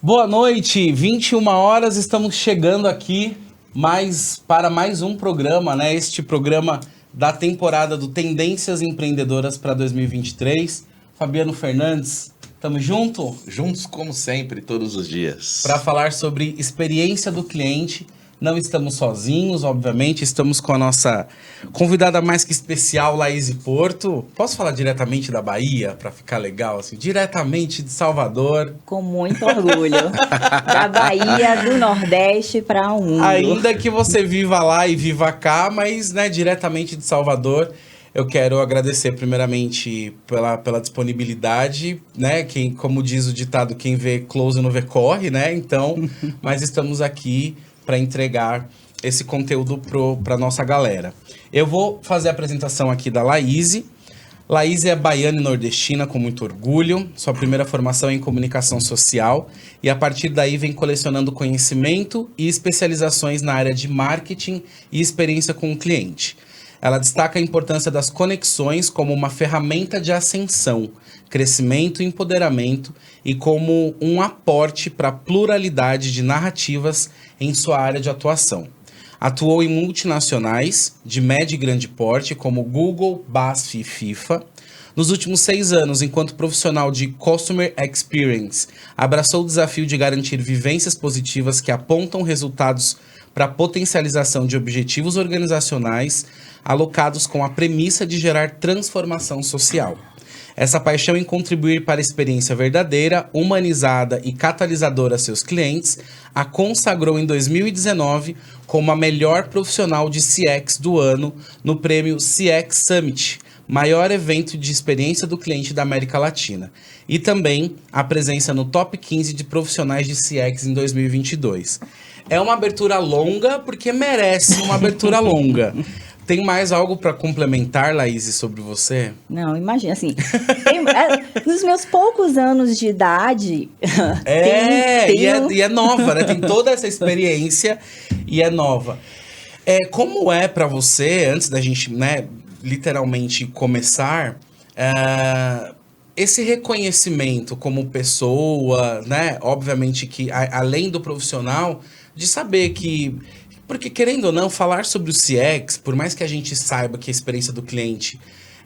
Boa noite, 21 horas, estamos chegando aqui para mais um programa, né? Este programa da temporada do Tendências Empreendedoras para 2023. Fabiano Fernandes, estamos juntos? Juntos como sempre, todos os dias. Para falar sobre experiência do cliente. Não estamos sozinhos, obviamente, estamos com a nossa convidada mais que especial, Laís Porto. Posso falar diretamente da Bahia, para ficar legal, assim? Diretamente de Salvador. Com muito orgulho. Da Bahia, do Nordeste para o mundo. Ainda que você viva lá e viva cá, mas, né, diretamente de Salvador. Eu quero agradecer primeiramente pela disponibilidade, né? Como diz o ditado, quem vê close não vê corre, né? Então, mas estamos aqui para entregar esse conteúdo para nossa galera. Eu vou fazer a apresentação aqui da Laís. Laís é baiana e nordestina com muito orgulho. Sua primeira formação é em comunicação social e a partir daí vem colecionando conhecimento e especializações na área de marketing e experiência com o cliente. Ela destaca a importância das conexões como uma ferramenta de ascensão, crescimento e empoderamento e como um aporte para a pluralidade de narrativas em sua área de atuação. Atuou em multinacionais de médio e grande porte como Google, BASF e FIFA. Nos últimos 6 anos, enquanto profissional de Customer Experience, abraçou o desafio de garantir vivências positivas que apontam resultados para a potencialização de objetivos organizacionais alocados com a premissa de gerar transformação social. Essa paixão em contribuir para a experiência verdadeira, humanizada e catalisadora a seus clientes, a consagrou em 2019 como a melhor profissional de CX do ano no prêmio CX Summit, maior evento de experiência do cliente da América Latina, e também a presença no top 15 de profissionais de CX em 2022. É uma abertura longa porque merece uma abertura longa. Tem mais algo para complementar, Laís, sobre você? Não, imagina, assim, nos meus poucos anos de idade... E é nova, né? Tem toda essa experiência e é nova. Como é para você, antes da gente, né, literalmente começar, esse reconhecimento como pessoa, né? Obviamente que, além do profissional, de saber que... Porque, querendo ou não, falar sobre o CX, por mais que a gente saiba que a experiência do cliente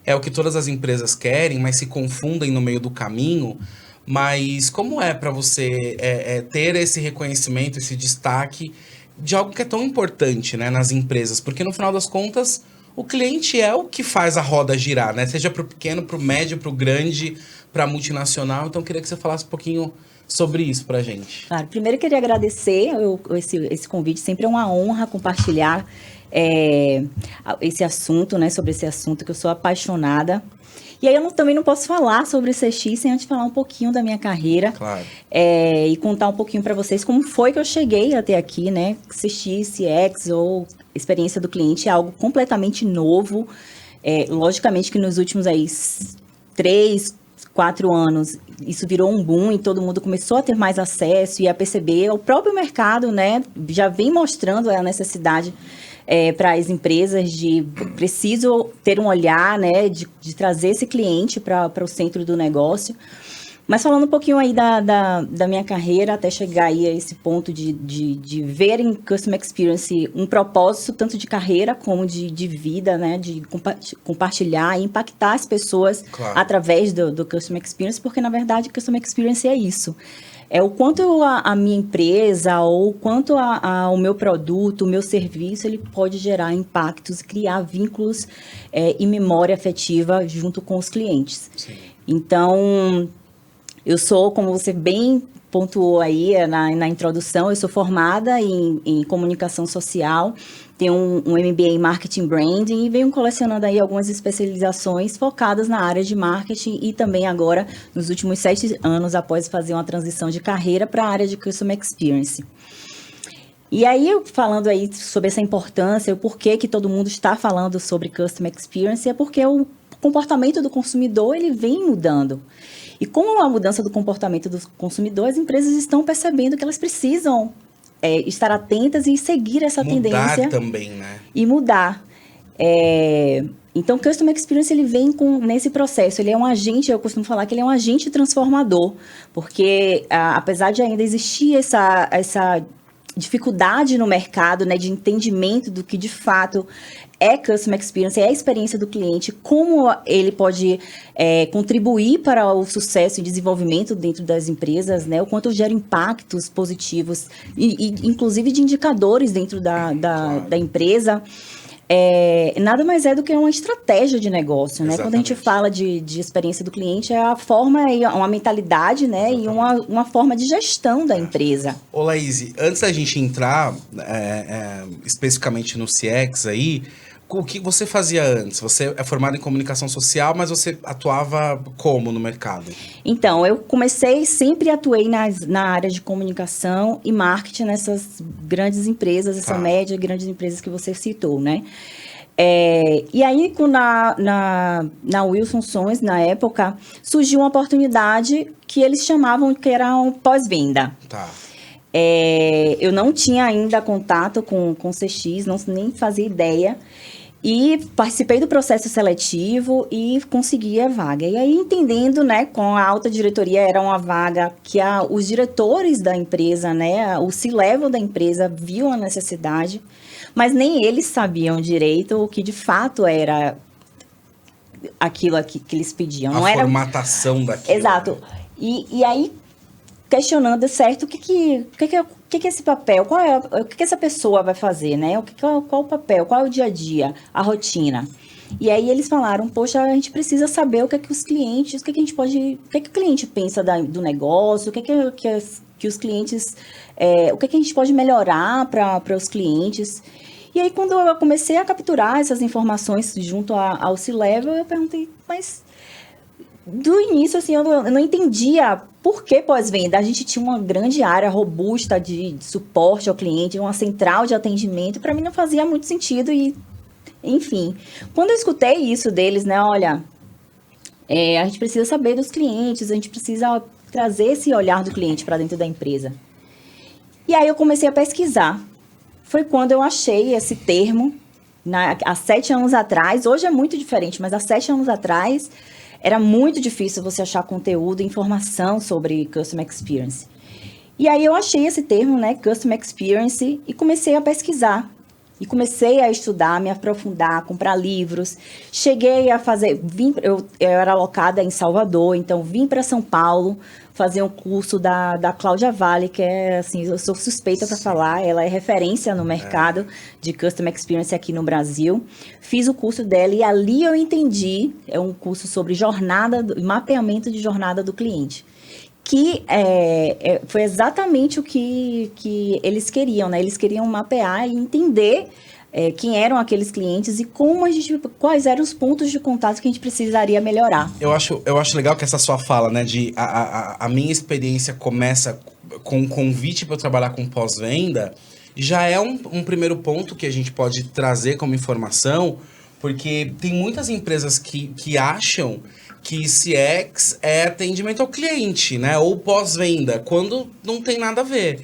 é o que todas as empresas querem, mas se confundem no meio do caminho, mas como é para você ter esse reconhecimento, esse destaque de algo que é tão importante, né, nas empresas? Porque, no final das contas, o cliente é o que faz a roda girar, né? Seja para o pequeno, para o médio, para o grande, para a multinacional. Então, eu queria que você falasse um pouquinho sobre isso pra gente. Claro, primeiro eu queria agradecer esse convite, sempre é uma honra compartilhar esse assunto, né, sobre esse assunto que eu sou apaixonada. E aí eu também não posso falar sobre o CX sem antes falar um pouquinho da minha carreira. Claro. E contar um pouquinho para vocês como foi que eu cheguei até aqui, né? CX, CX ou experiência do cliente é algo completamente novo. Logicamente que nos últimos 3, 4 anos, isso virou um boom e todo mundo começou a ter mais acesso e a perceber. O próprio mercado, né, já vem mostrando a necessidade para as empresas de preciso ter um olhar, né, de trazer esse cliente para o centro do negócio. Mas falando um pouquinho aí da minha carreira, até chegar aí a esse ponto de ver em Customer Experience um propósito tanto de carreira como de vida, né? De compartilhar e impactar as pessoas, claro, através do Customer Experience, porque, na verdade, Customer Experience é isso. É o quanto a minha empresa ou o quanto o meu produto, o meu serviço, ele pode gerar impactos, criar vínculos e memória afetiva junto com os clientes. Sim. Então, eu sou, como você bem pontuou aí na introdução, eu sou formada em comunicação social, tenho um MBA em Marketing Branding e venho colecionando aí algumas especializações focadas na área de marketing e também agora, nos últimos 7 anos, após fazer uma transição de carreira para a área de Customer Experience. E aí, falando aí sobre essa importância, o porquê que todo mundo está falando sobre Customer Experience, é porque o comportamento do consumidor, ele vem mudando. E com a mudança do comportamento do consumidor, as empresas estão percebendo que elas precisam estar atentas e seguir essa tendência. Mudar também, né? E mudar. Então, o Customer Experience, ele vem nesse processo, ele é um agente, eu costumo falar que ele é um agente transformador, porque apesar de ainda existir essa dificuldade no mercado, né, de entendimento do que de fato é Customer Experience, é a experiência do cliente, como ele pode contribuir para o sucesso e desenvolvimento dentro das empresas, né, o quanto gera impactos positivos, e inclusive de indicadores dentro da empresa. Nada mais é do que uma estratégia de negócio, né? Quando a gente fala de experiência do cliente, é a forma, uma mentalidade, né? E uma forma de gestão da empresa. Ô, Laís, antes da gente entrar especificamente no CX aí, o que você fazia antes? Você é formado em comunicação social, mas você atuava como no mercado? Então, eu sempre atuei na área de comunicação e marketing nessas grandes empresas, essa média de grandes empresas que você citou, né? E aí, na Wilson Sons, na época, surgiu uma oportunidade que eles chamavam que era um pós-venda. Tá. Eu não tinha ainda contato com o CX, nem fazia ideia. E participei do processo seletivo e consegui a vaga. E aí, entendendo, né, com a alta diretoria, era uma vaga que os diretores da empresa, né, o C-level da empresa viu a necessidade, mas nem eles sabiam direito o que de fato era aquilo que eles pediam. A formatação daquilo. Exato. Né? E aí, questionando, certo, o que é esse papel? O que essa pessoa vai fazer, né? Qual o papel? Qual é o dia a dia? A rotina? E aí eles falaram, poxa, a gente precisa saber o que é que os clientes, o que é que o cliente pensa do negócio, o que os clientes, o que é que a gente pode melhorar para os clientes. E aí, quando eu comecei a capturar essas informações junto ao C-Level, eu perguntei, mas do início, assim, eu não entendia por que pós-venda. A gente tinha uma grande área robusta de suporte ao cliente, uma central de atendimento. Para mim não fazia muito sentido e, enfim. Quando eu escutei isso deles, né, olha, a gente precisa saber dos clientes, a gente precisa trazer esse olhar do cliente para dentro da empresa. E aí eu comecei a pesquisar. Foi quando eu achei esse termo, há 7 anos atrás. Hoje é muito diferente, mas há 7 anos atrás era muito difícil você achar conteúdo e informação sobre Customer Experience. E aí eu achei esse termo, né, Customer Experience, e comecei a pesquisar. E comecei a estudar, me aprofundar, comprar livros. Cheguei a fazer... Eu era alocada em Salvador, então vim para São Paulo fazer um curso da Cláudia Vale, que é, assim, eu sou suspeita para falar, ela é referência no mercado de Customer Experience aqui no Brasil. Fiz o curso dela e ali eu entendi, é um curso sobre mapeamento de jornada do cliente, que foi exatamente o que eles queriam, né? Eles queriam mapear e entender quem eram aqueles clientes e quais eram os pontos de contato que a gente precisaria melhorar. Eu acho legal que essa sua fala, né, de a minha experiência começa com um convite para eu trabalhar com pós-venda, já é um primeiro ponto que a gente pode trazer como informação, porque tem muitas empresas que acham que CX é atendimento ao cliente, né, ou pós-venda, quando não tem nada a ver.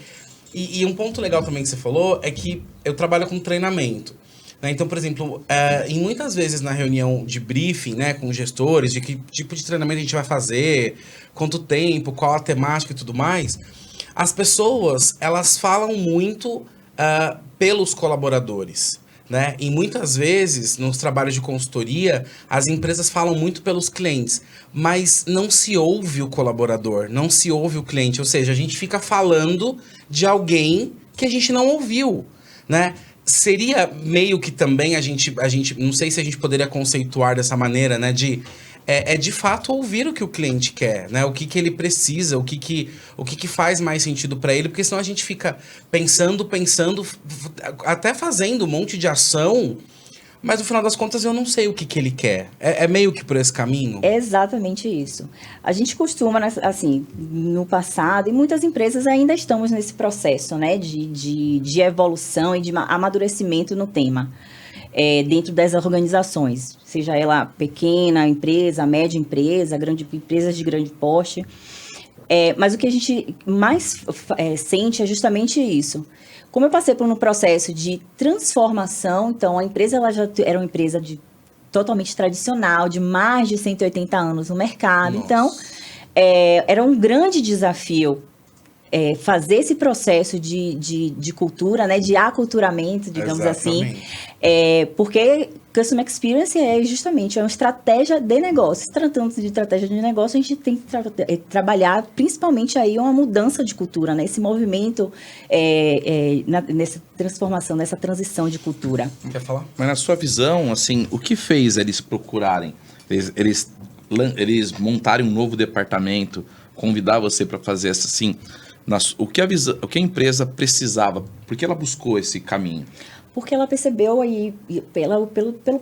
E um ponto legal também que você falou é que eu trabalho com treinamento. Né? Então, por exemplo, em muitas vezes na reunião de briefing, né, com gestores, de que tipo de treinamento a gente vai fazer, quanto tempo, qual a temática e tudo mais, as pessoas, elas falam muito pelos colaboradores. Né? E muitas vezes, nos trabalhos de consultoria, as empresas falam muito pelos clientes, mas não se ouve o colaborador, não se ouve o cliente. Ou seja, a gente fica falando de alguém que a gente não ouviu, né? Seria meio que também a gente, não sei se a gente poderia conceituar dessa maneira, né? De fato ouvir o que o cliente quer, né? O que ele precisa, o que faz mais sentido para ele, porque senão a gente fica pensando, até fazendo um monte de ação, mas no final das contas eu não sei o que ele quer. É meio que por esse caminho? É exatamente isso. A gente costuma, assim, no passado, e muitas empresas ainda estamos nesse processo, né? De evolução e de amadurecimento no tema. Dentro das organizações, seja ela pequena empresa, média empresa, empresas de grande porte. Mas o que a gente mais sente é justamente isso. Como eu passei por um processo de transformação, então a empresa ela já era uma empresa de totalmente tradicional, de mais de 180 anos no mercado. Nossa. Então, era um grande desafio fazer esse processo de cultura, né, de aculturamento, digamos assim, porque Customer Experience é justamente uma estratégia de negócio. Tratando de estratégia de negócio, a gente tem que trabalhar principalmente aí uma mudança de cultura, né, esse movimento nessa transformação, nessa transição de cultura. Quer falar? Mas na sua visão, assim, o que fez eles procurarem? Eles montarem um novo departamento, convidar você para fazer essa, assim... O que a empresa precisava? Por que ela buscou esse caminho? Porque ela percebeu aí, pelo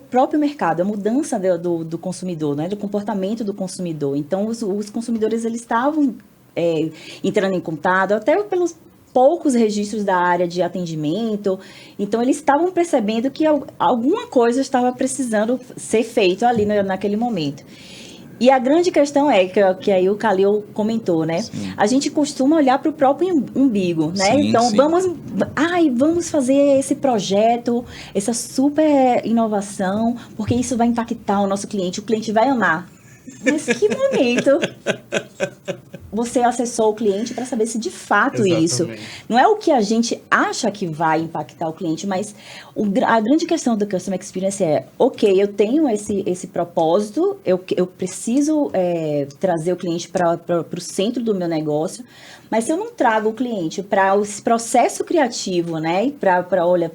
próprio mercado, a mudança do consumidor, né, do comportamento do consumidor. Então, os consumidores eles estavam entrando em contato, até pelos poucos registros da área de atendimento. Então, eles estavam percebendo que alguma coisa estava precisando ser feito ali naquele momento. E a grande questão que aí o Kalil comentou, né? Sim. A gente costuma olhar para o próprio umbigo, né? Sim, então, sim. vamos fazer esse projeto, essa super inovação, porque isso vai impactar o nosso cliente vai amar. Mas que momento você acessou o cliente para saber se de fato isso... Não é o que a gente acha que vai impactar o cliente, mas a grande questão do Customer Experience ok, eu tenho esse propósito, eu preciso trazer o cliente para o centro do meu negócio, mas se eu não trago o cliente para esse processo criativo, né? Olha,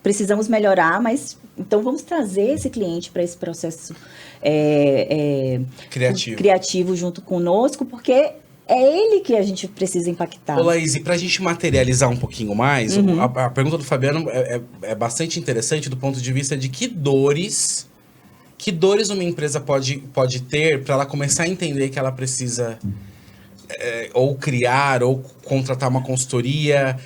precisamos melhorar, mas então vamos trazer esse cliente para esse processo criativo junto conosco, porque é ele que a gente precisa impactar. Ô, Laís, e pra gente materializar um pouquinho mais, a pergunta do Fabiano é bastante interessante do ponto de vista de que dores uma empresa pode ter para ela começar a entender que ela precisa ou criar ou contratar uma consultoria.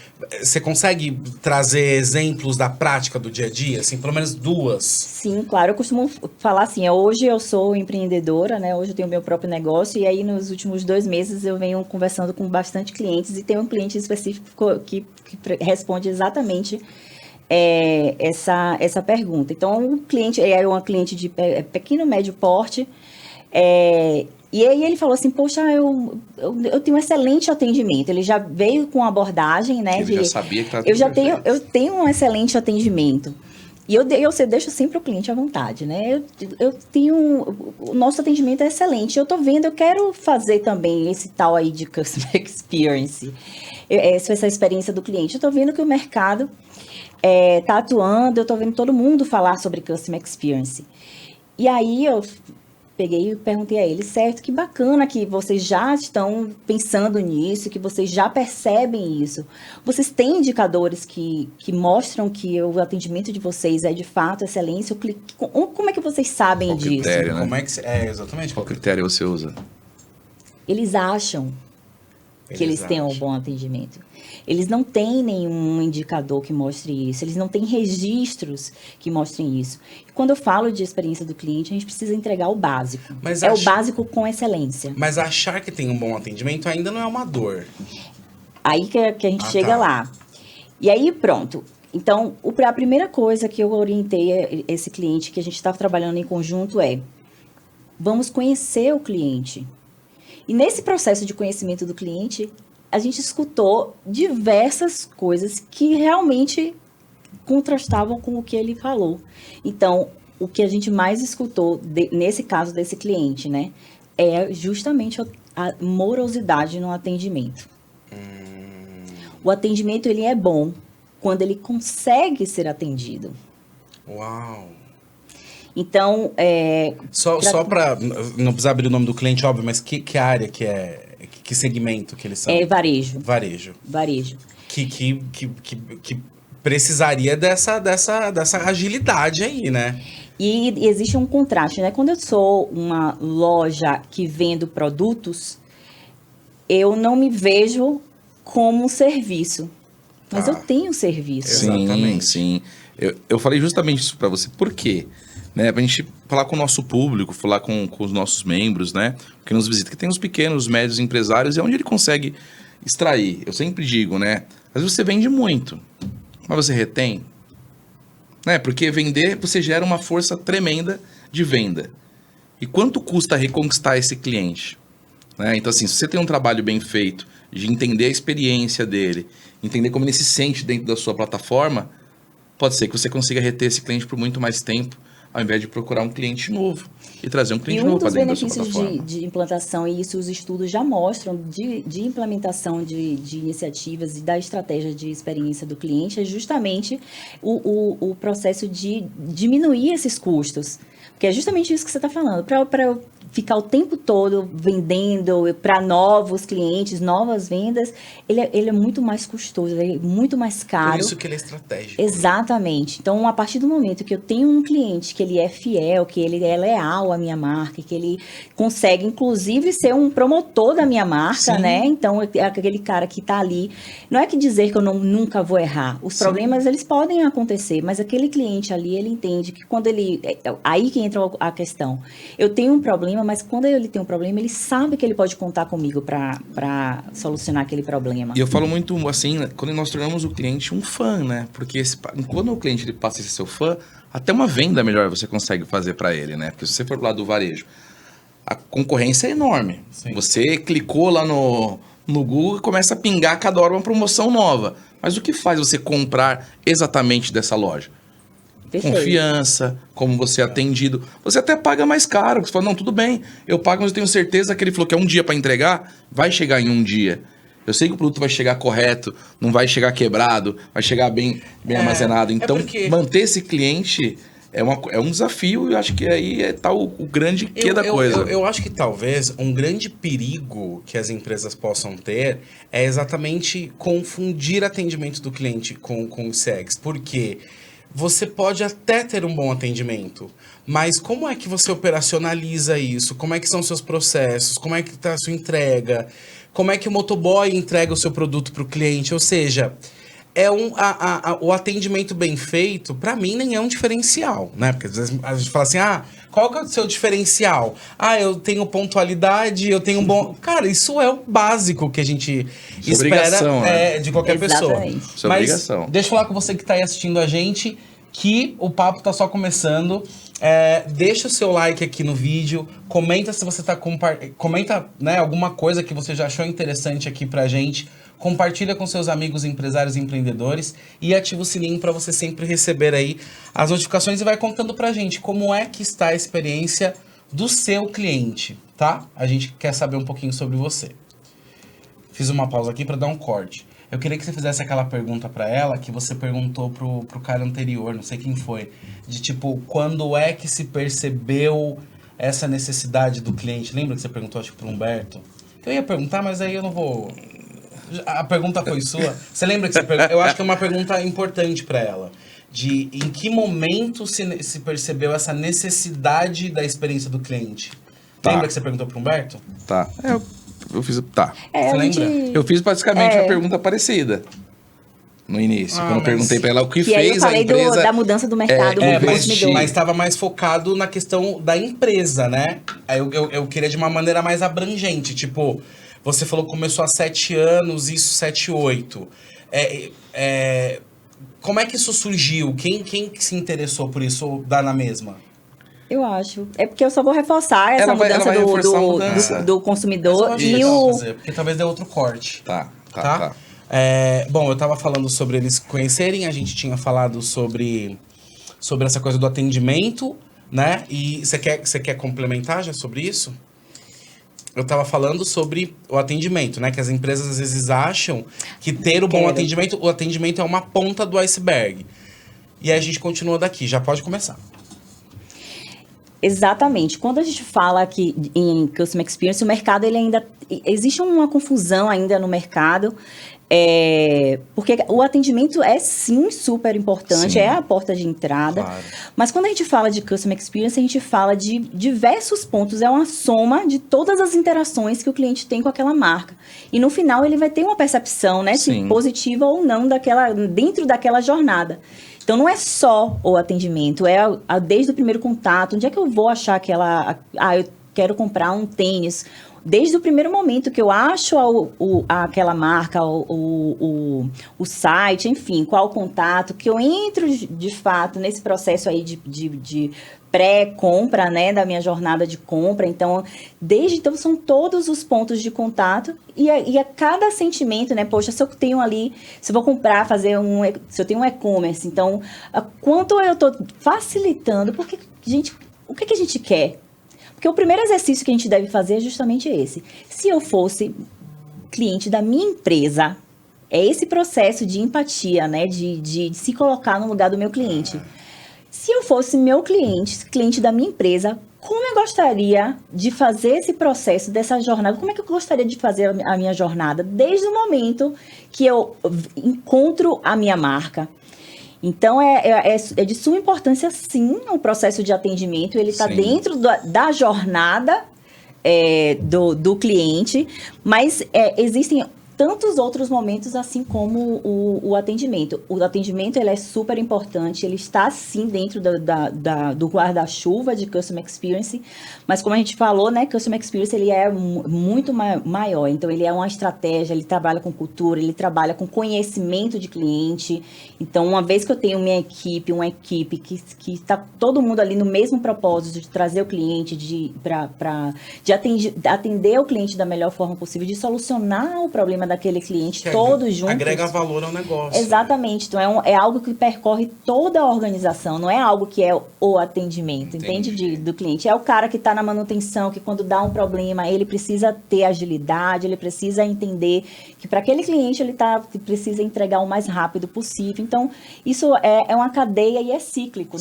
Você consegue trazer exemplos da prática do dia a dia, assim, pelo menos duas? Sim, claro. Eu costumo falar assim, hoje eu sou empreendedora, né? Hoje eu tenho meu próprio negócio e aí nos últimos 2 meses eu venho conversando com bastante clientes e tem um cliente específico que responde exatamente essa pergunta. Então, o cliente é uma cliente de pequeno, médio porte, e aí ele falou assim, poxa, eu tenho um excelente atendimento. Ele já veio com abordagem, né? Ele já sabia que estava eu tenho um excelente atendimento. E eu deixo sempre o cliente à vontade, né? O nosso atendimento é excelente. Eu tô vendo, eu quero fazer também esse tal aí de Customer Experience. Essa experiência do cliente. Eu tô vendo que o mercado tá atuando, eu tô vendo todo mundo falar sobre Customer Experience. E aí eu peguei e perguntei a ele, certo, que bacana que vocês já estão pensando nisso, que vocês já percebem isso. Vocês têm indicadores que mostram que o atendimento de vocês é de fato excelência? Como é que vocês sabem qual disso? Critério, né? Como é que exatamente? Qual critério você usa? Eles acham que eles têm um bom atendimento. Eles não têm nenhum indicador que mostre isso, eles não têm registros que mostrem isso. E quando eu falo de experiência do cliente, a gente precisa entregar o básico. O básico com excelência. Mas achar que tem um bom atendimento ainda não é uma dor. Aí que a gente chega lá. E aí, pronto. Então, a primeira coisa que eu orientei esse cliente, que a gente estava trabalhando em conjunto, vamos conhecer o cliente. E nesse processo de conhecimento do cliente, a gente escutou diversas coisas que realmente contrastavam com o que ele falou. Então, o que a gente mais escutou nesse caso desse cliente, né, é justamente a morosidade no atendimento. O atendimento, ele é bom quando ele consegue ser atendido. Uau! Então, Só para não precisar abrir o nome do cliente, óbvio, mas que área que segmento que eles são? Varejo. Varejo. Que precisaria dessa agilidade aí, né? E existe um contraste, né? Quando eu sou uma loja que vendo produtos, eu não me vejo como um serviço. Mas eu tenho serviço. Exatamente. Sim. Eu falei justamente isso para você. Por quê? Né, pra gente falar com o nosso público, falar com os nossos membros, né, que nos visita, que tem os pequenos, médios empresários, é onde ele consegue extrair. Eu sempre digo, né, às vezes você vende muito, mas você retém? né? Porque vender, você gera uma força tremenda de venda. E quanto custa reconquistar esse cliente? Né? Então, assim, se você tem um trabalho bem feito, de entender a experiência dele, entender como ele se sente dentro da sua plataforma, pode ser que você consiga reter esse cliente por muito mais tempo, ao invés de procurar um cliente novo e trazer um cliente novo para dentro da sua plataforma. E um dos benefícios de implantação, e isso os estudos já mostram, de implementação de iniciativas e da estratégia de experiência do cliente, é justamente o processo de diminuir esses custos. Porque é justamente isso que você está falando. Para eu ficar o tempo todo vendendo para novos clientes, novas vendas, ele é muito mais custoso, ele é muito mais caro. Por isso que ele é estratégico. Exatamente. Então, a partir do momento que eu tenho um cliente que ele é fiel, que ele é leal à minha marca, que ele consegue, inclusive, ser um promotor da minha marca, Sim. né? Então, é aquele cara que está ali. Não é que dizer que eu nunca vou errar. Os Sim. problemas, eles podem acontecer, mas aquele cliente ali, ele entende que quando ele... Aí que entra a questão. Eu tenho um problema, mas quando ele tem um problema, ele sabe que ele pode contar comigo para solucionar aquele problema. E eu falo muito assim, quando nós tornamos o cliente um fã, né? Porque quando o cliente ele passa a ser seu fã, até uma venda melhor você consegue fazer para ele, né? Porque se você for pro lado do varejo, a concorrência é enorme. Sim. Você clicou lá no Google e começa a pingar cada hora uma promoção nova. Mas o que faz você comprar exatamente dessa loja? Perfeito. Confiança, como você é atendido. Você até paga mais caro. Você fala, não, tudo bem, eu pago, mas eu tenho certeza que ele falou que é um dia para entregar, vai chegar em um dia. Eu sei que o produto vai chegar correto, não vai chegar quebrado, vai chegar bem armazenado. Então, manter esse cliente é um desafio, e eu acho que aí está o grande quê da coisa. Eu acho que talvez um grande perigo que as empresas possam ter é exatamente confundir atendimento do cliente com o CX. Por quê? Você pode até ter um bom atendimento, mas como é que você operacionaliza isso? Como é que são seus processos? Como é que está a sua entrega? Como é que o motoboy entrega o seu produto para o cliente? Ou seja, o atendimento bem feito, para mim, nem é um diferencial, né? Porque às vezes a gente fala assim, qual que é o seu diferencial? Eu tenho pontualidade, eu tenho um bom... Cara, isso é o básico que a gente espera né? De qualquer Exatamente. pessoa. Isso é Mas obrigação. deixa eu falar com você que está aí assistindo a gente, que o papo tá só começando. Deixa o seu like aqui no vídeo, comenta se você tá comenta, né, alguma coisa que você já achou interessante aqui pra gente. Compartilha com seus amigos empresários e empreendedores e ativa o sininho para você sempre receber aí as notificações e vai contando pra gente como é que está a experiência do seu cliente, tá? A gente quer saber um pouquinho sobre você. Fiz uma pausa aqui para dar um corte. Eu queria que você fizesse aquela pergunta para ela que você perguntou pro cara anterior, não sei quem foi, de tipo, quando é que se percebeu essa necessidade do cliente? Lembra que você perguntou, acho que pro Humberto? Eu ia perguntar, mas aí eu não vou... A pergunta foi sua. Você lembra que você perguntou? Eu acho que é uma pergunta importante para ela. De em que momento se percebeu essa necessidade da experiência do cliente? Tá. Lembra que você perguntou pro Humberto? Tá. Eu fiz... Tá. Você lembra? Eu fiz basicamente uma pergunta parecida no início. Quando eu perguntei para ela o que fez aí eu falei a empresa... da mudança do mercado do consumidor. Mas estava mais focado na questão da empresa, né? Aí eu queria de uma maneira mais abrangente. Tipo, você falou que começou há 7 anos, isso 7, 8. Como é que isso surgiu? Quem que se interessou por isso ou dá na mesma? Eu acho. É porque eu só vou reforçar essa mudança do consumidor e o... fazer, porque talvez dê outro corte. Tá. Bom, eu tava falando sobre eles conhecerem, a gente tinha falado sobre essa coisa do atendimento, né? E você quer complementar já sobre isso? Eu tava falando sobre o atendimento, né? Que as empresas às vezes acham que ter o bom atendimento, o atendimento é uma ponta do iceberg. E aí a gente continua daqui, já pode começar. Exatamente. Quando a gente fala aqui em Customer Experience, o mercado, ele ainda... Existe uma confusão ainda no mercado, porque o atendimento é, sim, super importante, é a porta de entrada. Claro. Mas quando a gente fala de Customer Experience, a gente fala de diversos pontos. É uma soma de todas as interações que o cliente tem com aquela marca. E, no final, ele vai ter uma percepção, né, se positiva ou não, dentro daquela jornada. Então, não é só o atendimento, desde o primeiro contato. Onde é que eu vou achar aquela... quero comprar um tênis. Desde o primeiro momento que eu acho aquela marca, o site, enfim, qual o contato, que eu entro de fato nesse processo aí de pré-compra, né, da minha jornada de compra. Então, desde então, são todos os pontos de contato e a cada sentimento, né, poxa, se eu tenho ali, se eu vou comprar, se eu tenho um e-commerce, então, quanto eu estou facilitando, porque, gente, o que a gente quer? Porque o primeiro exercício que a gente deve fazer é justamente esse. Se eu fosse cliente da minha empresa, é esse processo de empatia, né? De se colocar no lugar do meu cliente. Se eu fosse meu cliente da minha empresa, como eu gostaria de fazer esse processo dessa jornada? Como é que eu gostaria de fazer a minha jornada? Desde o momento que eu encontro a minha marca. Então, é de suma importância, sim, o processo de atendimento. Ele está dentro da jornada do cliente, mas existem tantos outros momentos, assim como o atendimento. O atendimento, ele é super importante, ele está, sim, dentro do guarda-chuva de Customer Experience, mas como a gente falou, né, Customer Experience, ele é muito maior, então ele é uma estratégia, ele trabalha com cultura, ele trabalha com conhecimento de cliente. Então, uma vez que eu tenho uma equipe que está todo mundo ali no mesmo propósito de trazer o cliente, de atender o cliente da melhor forma possível, de solucionar o problema daquele cliente, que todos juntos. Agrega valor ao negócio. Exatamente. Então, é algo que percorre toda a organização, não é algo que é o atendimento, entende? Do cliente. É o cara que está na manutenção, que quando dá um problema, ele precisa ter agilidade, ele precisa entender que para aquele cliente ele precisa entregar o mais rápido possível. Então, isso é uma cadeia e é cíclico,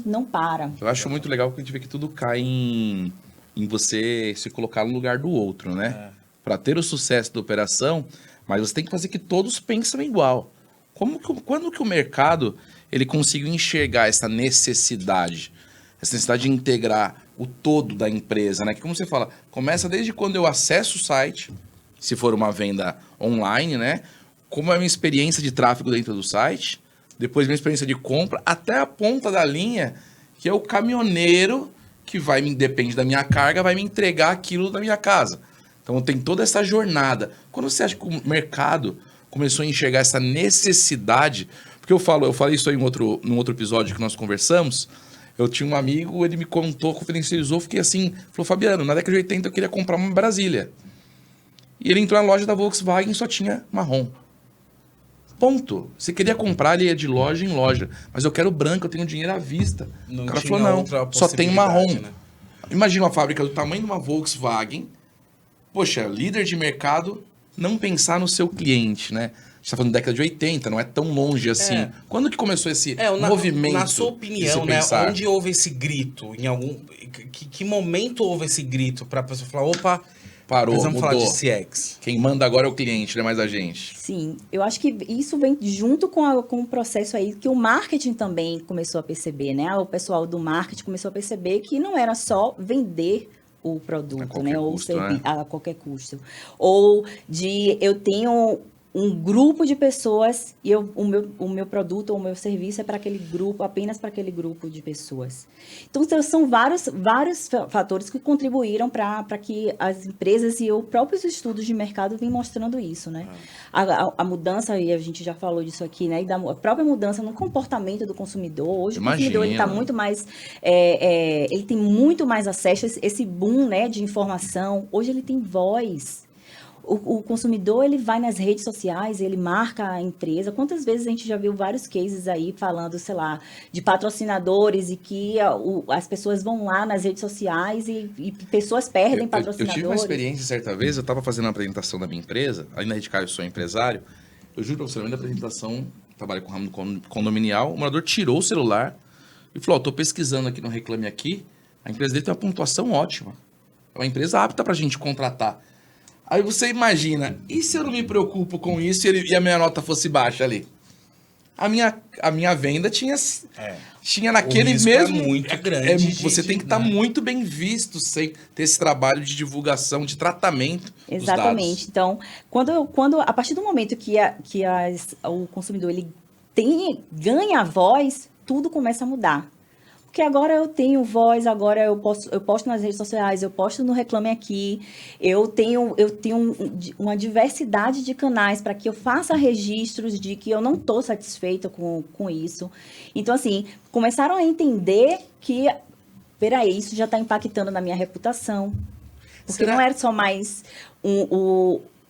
não para. Eu acho muito legal que a gente vê que tudo cai em você se colocar no lugar do outro, né? Para ter o sucesso da operação, mas você tem que fazer que todos pensam igual. Quando que o mercado ele conseguiu enxergar essa necessidade de integrar o todo da empresa, né? Que como você fala, começa desde quando eu acesso o site, se for uma venda online, né? Como é a minha experiência de tráfego dentro do site, depois minha experiência de compra, até a ponta da linha, que é o caminhoneiro que depende da minha carga, vai me entregar aquilo da minha casa. Então tem toda essa jornada. Quando você acha que o mercado começou a enxergar essa necessidade, porque eu falei isso aí num outro episódio que nós conversamos, eu tinha um amigo, ele me contou, confidencializou, fiquei assim, falou, Fabiano, na década de 80 eu queria comprar uma Brasília. E ele entrou na loja da Volkswagen e só tinha marrom. Ponto. Você queria comprar, ele ia de loja em loja. Mas eu quero branco, eu tenho dinheiro à vista. O cara falou, não, só tem marrom. Né? Imagina uma fábrica do tamanho de uma Volkswagen, poxa, líder de mercado, não pensar no seu cliente, né? A gente está falando da década de 80, não é tão longe assim. Quando que começou esse movimento? Na sua opinião, né? Onde houve esse grito? Que momento houve esse grito para a pessoa falar, opa, parou, precisamos mudou. falar de CX? Quem manda agora é o cliente, não é mais a gente. Sim, eu acho que isso vem junto com o processo aí que o marketing também começou a perceber, né? O pessoal do marketing começou a perceber que não era só vender o produto, né? Ou servir a qualquer custo. Ou eu tenho um grupo de pessoas e o meu produto ou o meu serviço é para aquele grupo, apenas para aquele grupo de pessoas. Então, são vários fatores que contribuíram para que as empresas e os próprios estudos de mercado vêm mostrando isso, né? A mudança, e a gente já falou disso aqui, né? E da própria mudança no comportamento do consumidor. Hoje o consumidor está muito mais... ele tem muito mais acesso, esse boom, né, de informação. Hoje ele tem voz. O consumidor, ele vai nas redes sociais, ele marca a empresa. Quantas vezes a gente já viu vários cases aí falando, sei lá, de patrocinadores e que as pessoas vão lá nas redes sociais e pessoas perdem patrocinadores. Eu tive uma experiência certa vez, eu estava fazendo uma apresentação da minha empresa, aí na Rede Caio eu sou empresário, eu juro para você, na apresentação, trabalho com ramo condominial, o morador tirou o celular e falou, estou pesquisando aqui no Reclame Aqui, a empresa dele tem uma pontuação ótima, é uma empresa apta para a gente contratar. Aí você imagina, e se eu não me preocupo com isso e a minha nota fosse baixa ali? A minha venda tinha naquele mesmo... É muito grande. Você tem que estar muito bem visto sem ter esse trabalho de divulgação, de tratamento dos dados. Exatamente. Então, a partir do momento que o consumidor ele ganha a voz, tudo começa a mudar. Porque agora eu tenho voz, agora eu posto nas redes sociais, eu posto no Reclame Aqui, eu tenho uma diversidade de canais para que eu faça registros de que eu não estou satisfeita com isso. Então, assim, começaram a entender que, peraí, isso já está impactando na minha reputação. Porque não era só mais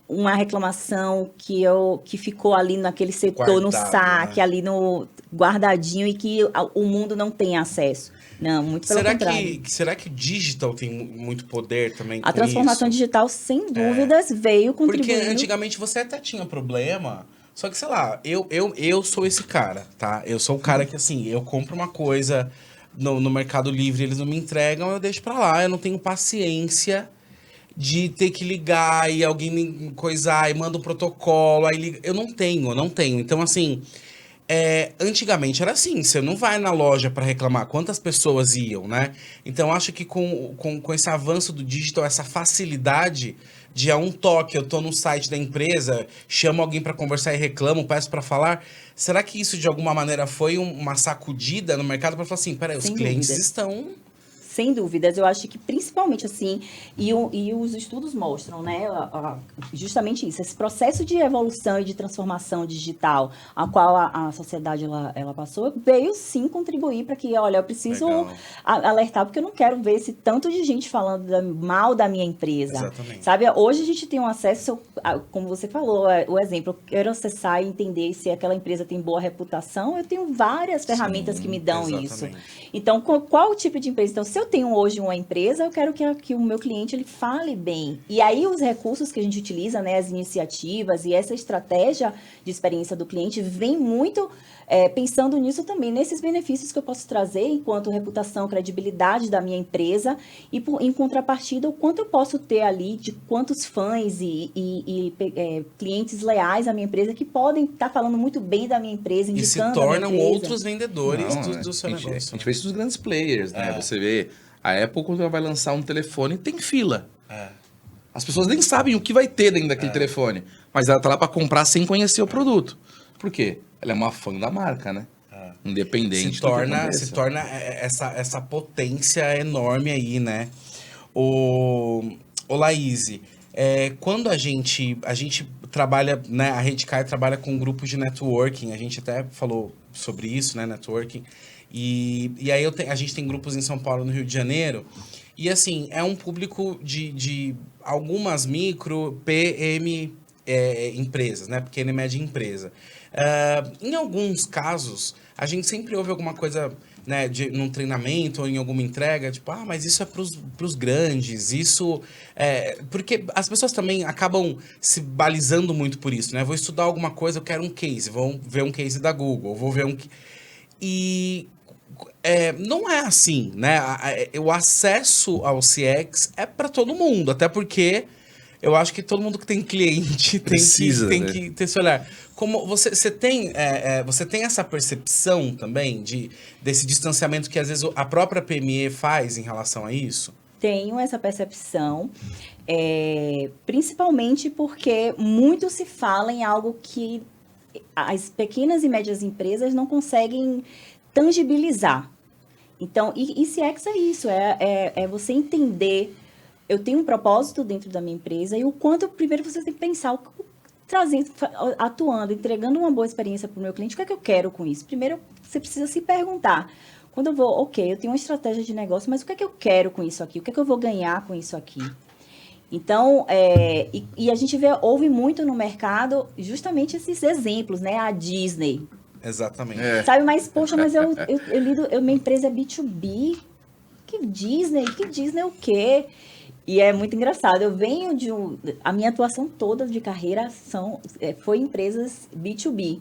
uma reclamação que ficou ali naquele setor, no saque, ali no guardadinho, e que o mundo não tem acesso. Não, muito pelo contrário. Será que o digital tem muito poder também com A transformação isso? digital, sem dúvidas, veio contribuindo. Porque antigamente você até tinha problema, só que, sei lá, eu sou esse cara, tá? Eu sou o cara que, assim, eu compro uma coisa no Mercado Livre, eles não me entregam, eu deixo pra lá, eu não tenho paciência de ter que ligar e alguém me coisar e manda um protocolo, aí liga. Eu não tenho. Então, assim, antigamente era assim, você não vai na loja para reclamar. Quantas pessoas iam, né? Então, acho que com esse avanço do digital, essa facilidade de a um toque, eu tô no site da empresa, chamo alguém para conversar e reclamo, peço para falar. Será que isso, de alguma maneira, foi uma sacudida no mercado para falar assim, peraí, os clientes estão... Sem dúvidas, eu acho que principalmente assim, e os estudos mostram, né, justamente isso, esse processo de evolução e de transformação digital, a qual a sociedade ela passou, veio sim contribuir para que, olha, eu preciso alertar, porque eu não quero ver esse tanto de gente falando mal da minha empresa. Exatamente. Sabe, hoje a gente tem um acesso, como você falou, o exemplo, eu quero acessar e entender se aquela empresa tem boa reputação, eu tenho várias ferramentas que me dão isso. Então, qual o tipo de empresa? Então, se eu tenho hoje uma empresa, eu quero que o meu cliente ele fale bem. E aí os recursos que a gente utiliza, né, as iniciativas e essa estratégia de experiência do cliente vem muito pensando nisso também, nesses benefícios que eu posso trazer enquanto reputação, credibilidade da minha empresa e em contrapartida o quanto eu posso ter ali de quantos fãs e clientes leais à minha empresa que podem estar falando muito bem da minha empresa, indicando e se tornam outros vendedores do seu negócio. A gente vê isso dos grandes players, né? Você vê a Apple, quando ela vai lançar um telefone, tem fila. As pessoas nem sabem o que vai ter dentro daquele telefone. Mas ela tá lá para comprar sem conhecer o produto. Por quê? Ela é uma fã da marca, né? Independente se torna essa potência enorme aí, né? O Laís, quando a gente trabalha, né? A Redcard trabalha com grupos de networking. A gente até falou sobre isso, né? Networking. E aí a gente tem grupos em São Paulo, no Rio de Janeiro. E assim, é um público de algumas micro, PM empresas, né? Pequena e média empresa. Em alguns casos, a gente sempre ouve alguma coisa, né, num treinamento ou em alguma entrega, tipo, mas isso é pros grandes, isso... porque as pessoas também acabam se balizando muito por isso, né? Vou estudar alguma coisa, eu quero um case, vou ver um case da Google, vou ver um... E... não é assim, né? O acesso ao CX é para todo mundo, até porque eu acho que todo mundo que tem cliente tem que ter esse olhar. Como você tem essa percepção também desse distanciamento que às vezes a própria PME faz em relação a isso? Tenho essa percepção, principalmente porque muito se fala em algo que as pequenas e médias empresas não conseguem tangibilizar. Então, e CX é isso, é você entender, eu tenho um propósito dentro da minha empresa e o quanto, primeiro, você tem que pensar, trazendo, atuando, entregando uma boa experiência para o meu cliente, o que é que eu quero com isso? Primeiro, você precisa se perguntar, quando eu vou, eu tenho uma estratégia de negócio, mas o que é que eu quero com isso aqui? O que é que eu vou ganhar com isso aqui? Então, e a gente ouve muito no mercado justamente esses exemplos, né? A Disney. Exatamente. Sabe, mas, poxa, mas eu lido, minha empresa é B2B. Que Disney o quê? E é muito engraçado. Eu venho a minha atuação toda de carreira foi em empresas B2B.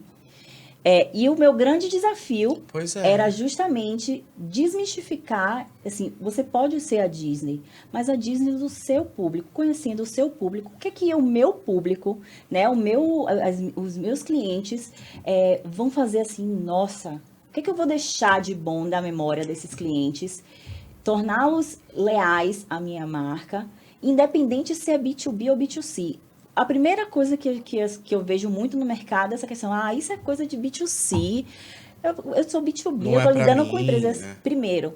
E o meu grande desafio era justamente desmistificar, assim, você pode ser a Disney, mas a Disney do seu público, conhecendo o seu público, o que é o meu público, né? Os meus clientes vão fazer assim, nossa, o que eu vou deixar de bom da memória desses clientes, torná-los leais à minha marca, independente se é B2B ou B2C. A primeira coisa que eu vejo muito no mercado é essa questão, isso é coisa de B2C. Eu sou B2B, Não eu é estou pra lidando mim, com empresas. né? Primeiro,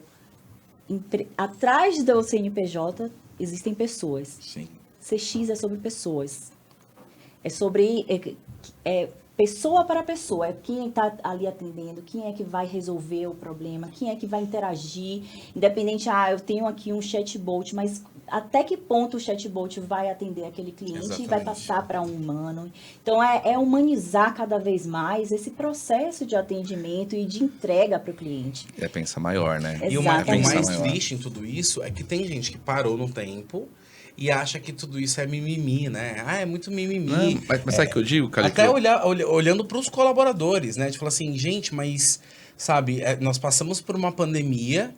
atrás do CNPJ existem pessoas. Sim. CX é sobre pessoas. É sobre pessoa para pessoa. É quem está ali atendendo, quem é que vai resolver o problema, quem é que vai interagir. Independente, eu tenho aqui um chatbot, mas até que ponto o chatbot vai atender aquele cliente e vai Exatamente. passar para um humano. Então, é humanizar cada vez mais esse processo de atendimento e de entrega para o cliente. É pensar maior, né? E o Exatamente. mais Maior. triste em tudo isso é que tem gente que parou no tempo e acha que tudo isso é mimimi, né? É muito mimimi. Não, mas sabe o que eu digo, cara? Até olhando para os colaboradores, né? De falar assim, gente, mas, sabe, nós passamos por uma pandemia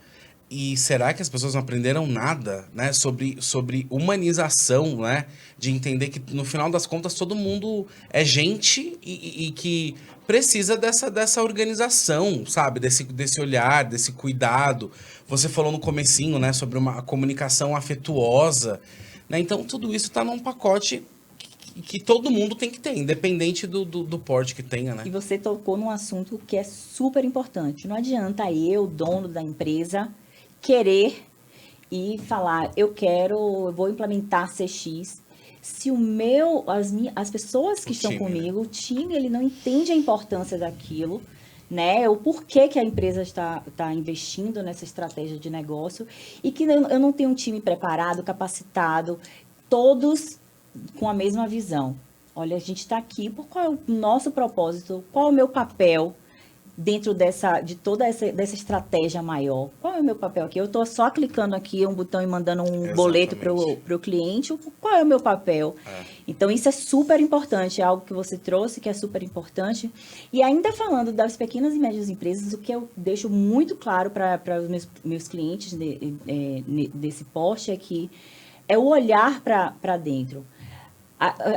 e será que as pessoas não aprenderam nada, né? Sobre humanização, né? De entender que, no final das contas, todo mundo é gente e que precisa dessa organização, sabe? Desse olhar, desse cuidado. Você falou no comecinho, né? Sobre uma comunicação afetuosa, né? Então, tudo isso está num pacote que todo mundo tem que ter, independente do porte que tenha, né? E você tocou num assunto que é super importante. Não adianta eu, dono da empresa, querer e falar, eu vou implementar CX. Se as pessoas que O estão time, comigo, o time, ele não entende a importância daquilo, né? O porquê que a empresa está investindo nessa estratégia de negócio e que eu não tenho um time preparado, capacitado, todos com a mesma visão. Olha, a gente está aqui por qual é o nosso propósito, qual é o meu papel dentro de toda dessa estratégia maior. Qual é o meu papel aqui? Eu estou só clicando aqui um botão e mandando um boleto para o cliente. Qual é o meu papel? Então, isso é super importante, é algo que você trouxe, que é super importante. E ainda falando das pequenas e médias empresas, o que eu deixo muito claro para os meus clientes desse post é que é o olhar para dentro.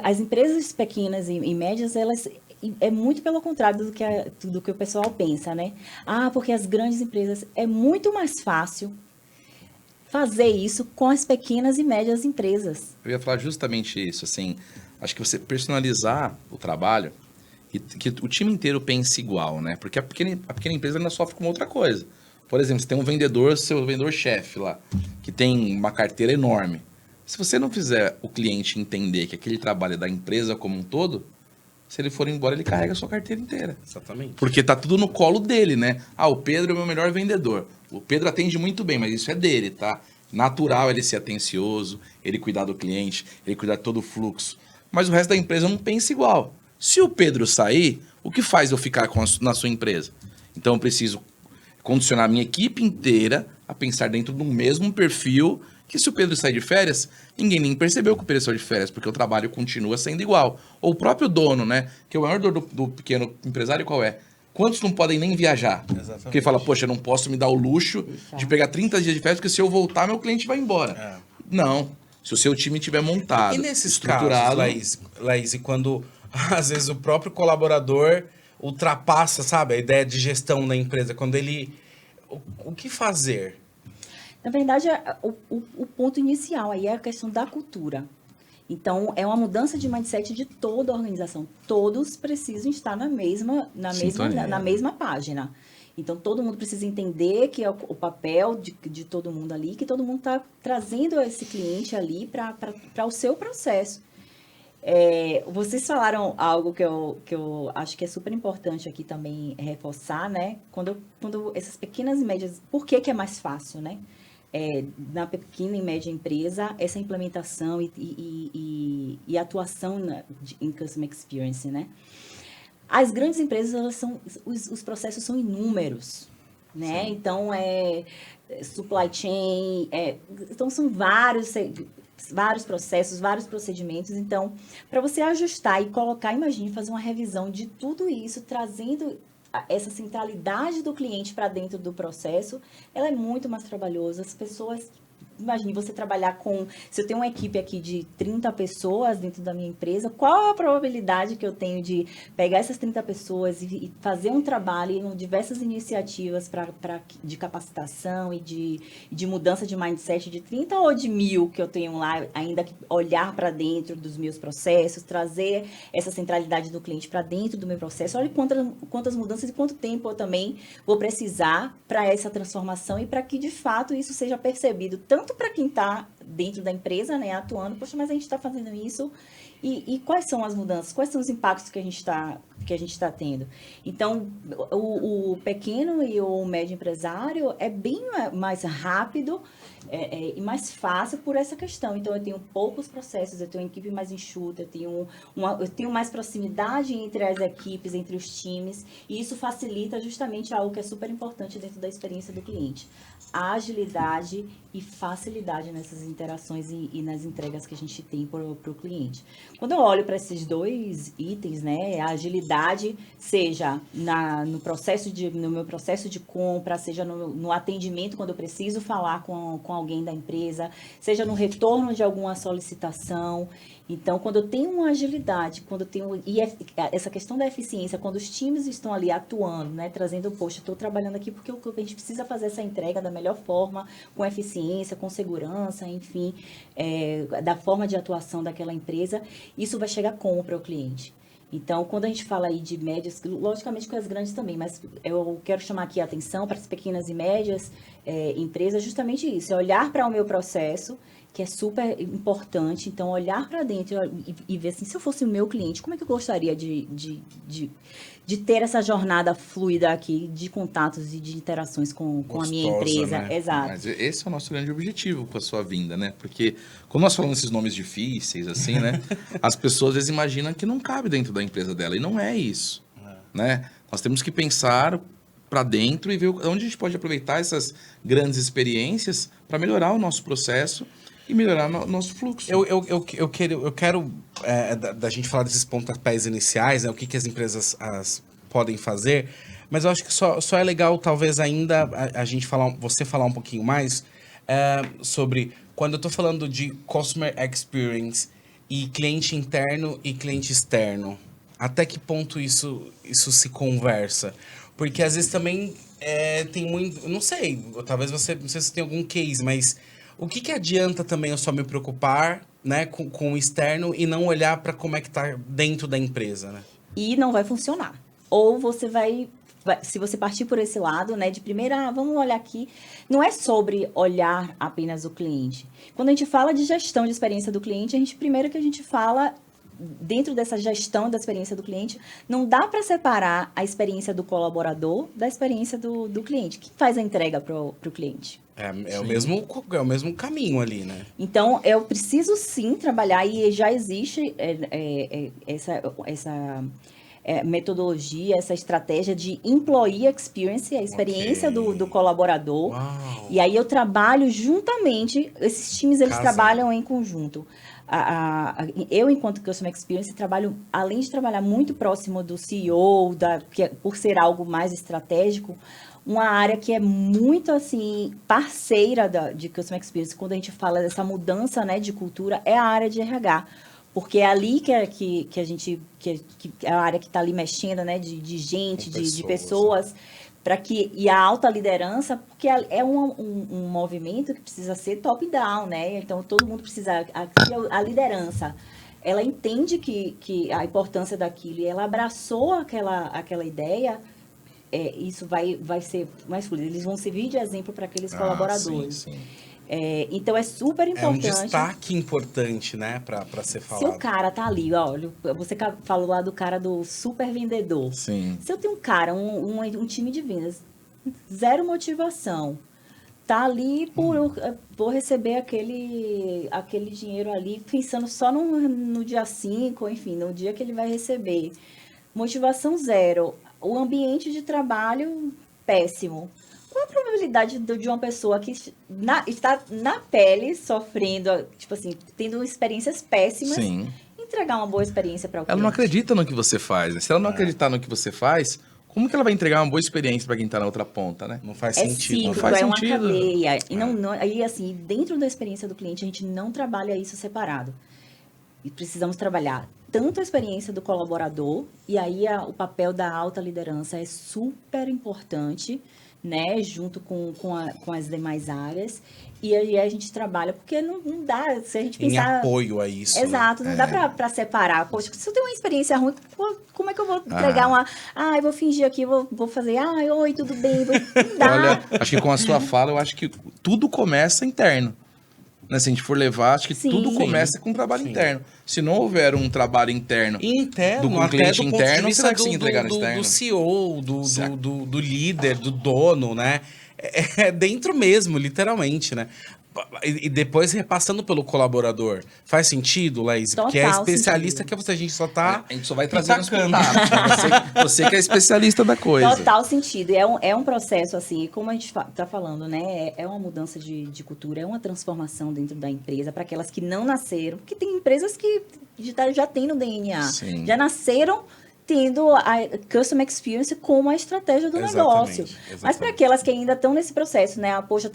As empresas pequenas e médias, elas é muito pelo contrário do que o pessoal pensa, né? Porque as grandes empresas é muito mais fácil fazer isso com as pequenas e médias empresas. Eu ia falar justamente isso, assim, acho que você personalizar o trabalho e que o time inteiro pense igual, né? Porque a pequena empresa ainda sofre com outra coisa. Por exemplo, você tem um vendedor, seu vendedor-chefe lá, que tem uma carteira enorme. Se você não fizer o cliente entender que aquele trabalho é da empresa como um todo, se ele for embora, ele carrega a sua carteira inteira. Exatamente. Porque tá tudo no colo dele, né? O Pedro é o meu melhor vendedor. O Pedro atende muito bem, mas isso é dele, tá? Natural ele ser atencioso, ele cuidar do cliente, ele cuidar de todo o fluxo. Mas o resto da empresa não pensa igual. Se o Pedro sair, o que faz eu ficar na sua empresa? Então eu preciso condicionar a minha equipe inteira a pensar dentro do mesmo perfil, que se o Pedro sair de férias, ninguém nem percebeu que o Pedro saiu de férias, porque o trabalho continua sendo igual. Ou o próprio dono, né? Que é o maior dor do pequeno empresário, qual é? Quantos não podem nem viajar? Exatamente. Porque fala, poxa, eu não posso me dar o luxo de pegar 30 dias de férias, porque se eu voltar, meu cliente vai embora. Não. Se o seu time tiver montado, E nesses estruturado... casos, Laís, e quando às vezes o próprio colaborador ultrapassa, sabe, a ideia de gestão da empresa, quando ele... O que fazer? Na verdade, o ponto inicial aí é a questão da cultura. Então, é uma mudança de mindset de toda a organização. Todos precisam estar na mesma página. Então, todo mundo precisa entender que é o papel de todo mundo ali, que todo mundo está trazendo esse cliente ali para o seu processo. Vocês falaram algo que eu acho que é super importante aqui também reforçar, né? Quando essas pequenas e médias... Por que é mais fácil, né? Na pequena e média empresa, essa implementação e atuação em Customer Experience, né? As grandes empresas, os processos são inúmeros, né? Sim. Então, supply chain, então são vários processos, vários procedimentos. Então, para você ajustar e colocar, imagine, fazer uma revisão de tudo isso, trazendo essa centralidade do cliente para dentro do processo, ela é muito mais trabalhosa. As pessoas Imagine você trabalhar com... Se eu tenho uma equipe aqui de 30 pessoas dentro da minha empresa, qual a probabilidade que eu tenho de pegar essas 30 pessoas e fazer um trabalho em diversas iniciativas de capacitação e de mudança de mindset de 30 ou de 1.000 que eu tenho lá, ainda que olhar para dentro dos meus processos, trazer essa centralidade do cliente para dentro do meu processo. Olha quantas mudanças e quanto tempo eu também vou precisar para essa transformação e para que, de fato, isso seja percebido tanto para quem está dentro da empresa, né, atuando, poxa, mas a gente está fazendo isso, e quais são as mudanças, quais são os impactos que a gente está tendo. Então, o pequeno e o médio empresário é bem mais rápido e mais fácil por essa questão. Então, eu tenho poucos processos, eu tenho uma equipe mais enxuta, eu tenho mais proximidade entre as equipes, entre os times, e isso facilita justamente algo que é super importante dentro da experiência do cliente. A agilidade e facilidade nessas interações e nas entregas que a gente tem para o cliente. Quando eu olho para esses dois itens, né, a agilidade, seja no meu processo de compra, seja no atendimento quando eu preciso falar com alguém da empresa, seja no retorno de alguma solicitação. Então, quando eu tenho uma agilidade, quando eu tenho essa questão da eficiência, quando os times estão ali atuando, né, trazendo, poxa, estou trabalhando aqui porque a gente precisa fazer essa entrega da melhor forma, com eficiência, com segurança, enfim, da forma de atuação daquela empresa, isso vai chegar como para o cliente. Então, quando a gente fala aí de médias, logicamente com as grandes também, mas eu quero chamar aqui a atenção para as pequenas e médias empresas, justamente isso, é olhar para o meu processo, que é super importante. Então, olhar para dentro e ver assim, se eu fosse o meu cliente, como é que eu gostaria de ter essa jornada fluida aqui de contatos e de interações com a minha empresa. Né? Exato. Mas esse é o nosso grande objetivo com a sua vinda, né? Porque quando nós falamos esses nomes difíceis, assim, né? As pessoas às vezes imaginam que não cabe dentro da empresa dela. E não é isso, né? Nós temos que pensar para dentro e ver onde a gente pode aproveitar essas grandes experiências para melhorar o nosso processo e melhorar o nosso fluxo. Eu quero da gente falar desses pontapés iniciais, né, o que as empresas podem fazer, mas eu acho que só é legal, talvez, ainda você falar um pouquinho mais sobre quando eu estou falando de Customer Experience e cliente interno e cliente externo. Até que ponto isso se conversa? Porque às vezes também tem muito... Não sei, talvez não sei se tem algum case, mas o que adianta também eu só me preocupar, né, com o externo e não olhar para como é que está dentro da empresa, né? E não vai funcionar. Ou você se você partir por esse lado, né, de primeira, vamos olhar aqui, não é sobre olhar apenas o cliente. Quando a gente fala de gestão de experiência do cliente, primeiro que a gente fala, dentro dessa gestão da experiência do cliente, não dá para separar a experiência do colaborador da experiência do cliente. Quem faz a entrega para o cliente? É o mesmo caminho ali, né? Então, eu preciso sim trabalhar, e já existe essa metodologia, essa estratégia de employee experience, a experiência do colaborador. Uau. E aí eu trabalho juntamente, esses times eles Casam. trabalham em conjunto. Eu, enquanto Customer Experience, trabalho, além de trabalhar muito próximo do CEO, por ser algo mais estratégico, uma área que é muito, assim, parceira de Customer Experience, quando a gente fala dessa mudança, né, de cultura, é a área de RH. Porque é ali que a gente, que é a área que está ali mexendo, né, de gente, de pessoas, e a alta liderança, porque é um movimento que precisa ser top-down, né? Então, todo mundo precisa... A liderança, ela entende que a importância daquilo, e ela abraçou aquela ideia, isso vai ser mais fluido. Eles vão servir de exemplo para aqueles colaboradores. Sim. Então, é super importante. É um destaque importante, né, para ser falado. Se o cara tá ali, olha, você falou lá do cara do super vendedor. Sim. Se eu tenho um cara, um time de vendas, zero motivação, tá ali vou receber aquele dinheiro ali, pensando só no dia 5, enfim, no dia que ele vai receber. Motivação zero. O ambiente de trabalho péssimo. Qual a probabilidade de uma pessoa que está na pele, sofrendo, tipo assim, tendo experiências péssimas, Sim. entregar uma boa experiência para o cliente? Ela não acredita no que você faz, né? Se ela não acreditar no que você faz, como que ela vai entregar uma boa experiência para quem está na outra ponta, né? Não faz É sentido. cíclico, Não faz é uma sentido. cadeia. E aí, assim, dentro da experiência do cliente, a gente não trabalha isso separado. E precisamos trabalhar tanto a experiência do colaborador, e aí o papel da alta liderança é super importante, né, junto com as demais áreas. E aí a gente trabalha, porque não dá, se a gente Em pensar... apoio a isso. Exato, não dá pra separar. Poxa, se eu tenho uma experiência ruim, pô, como é que eu vou entregar uma... eu vou fingir aqui, vou fazer... oi, tudo bem? Não dá. Olha, acho que com a sua fala, eu acho que tudo começa interno. Né? Se a gente for levar, acho que Sim. tudo começa com um trabalho Sim. interno. Se não houver um trabalho interno, E interno, do até cliente do ponto interno, de vista você vai conseguir entregar no do externo. CEO, Certo. do líder, do dono, né? É dentro mesmo, literalmente, né? E depois repassando pelo colaborador. Faz sentido, Laís? Porque é Total especialista sentido. que a gente só tá a gente só vai trazer os pitacando. pitacos, né? Você que é especialista da coisa. Total sentido. É um processo, assim, como a gente está falando, né? É uma mudança de cultura, é uma transformação dentro da empresa para aquelas que não nasceram. Porque tem empresas que já têm no DNA. Sim. Já nasceram tendo a Customer Experience como a estratégia do negócio. Exatamente. Mas para aquelas que ainda estão nesse processo, né? Poxa,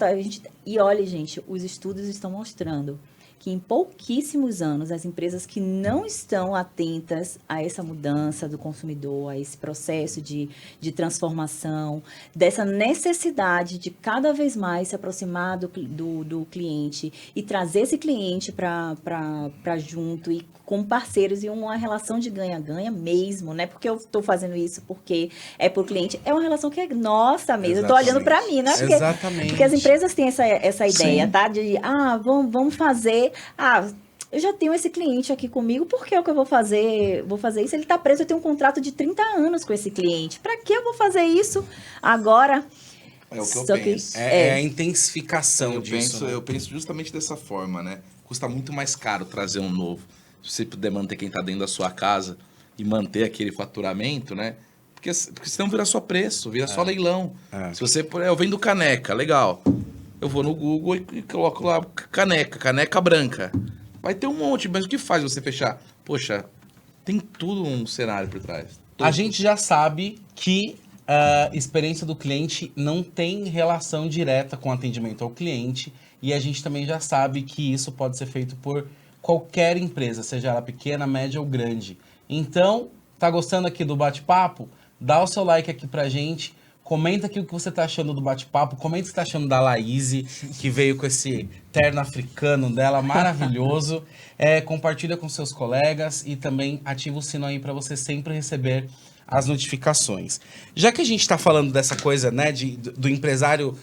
e olha, gente, os estudos estão mostrando que em pouquíssimos anos, as empresas que não estão atentas a essa mudança do consumidor, a esse processo de transformação, dessa necessidade de cada vez mais se aproximar do cliente e trazer esse cliente para junto e como parceiros e uma relação de ganha-ganha mesmo, né? Porque eu estou fazendo isso porque é por cliente. É uma relação que é nossa mesmo. Eu estou olhando para mim, né? Exatamente. Porque as empresas têm essa ideia, Sim. tá? De, vamos fazer... eu já tenho esse cliente aqui comigo, por que é o que eu vou fazer isso? Ele está preso, eu tenho um contrato de 30 anos com esse cliente. Para que eu vou fazer isso agora? É o que eu Só penso. É a intensificação disso. Né? Eu penso justamente dessa forma, né? Custa muito mais caro trazer um novo. Se você puder manter quem está dentro da sua casa e manter aquele faturamento, né? Porque senão vira só preço, vira só leilão. Se você... Eu vendo caneca, legal. Eu vou no Google e coloco lá caneca branca. Vai ter um monte, mas o que faz você fechar? Poxa, tem tudo um cenário por trás. Tudo. A gente já sabe que a experiência do cliente não tem relação direta com o atendimento ao cliente e a gente também já sabe que isso pode ser feito por qualquer empresa, seja ela pequena, média ou grande. Então, tá gostando aqui do bate-papo? Dá o seu like aqui pra gente. Comenta aqui o que você tá achando do bate-papo. Comenta o que você tá achando da Laís, que veio com esse terno africano dela, maravilhoso. Compartilha com seus colegas e também ativa o sino aí para você sempre receber as notificações. Já que a gente tá falando dessa coisa, né, do empresário...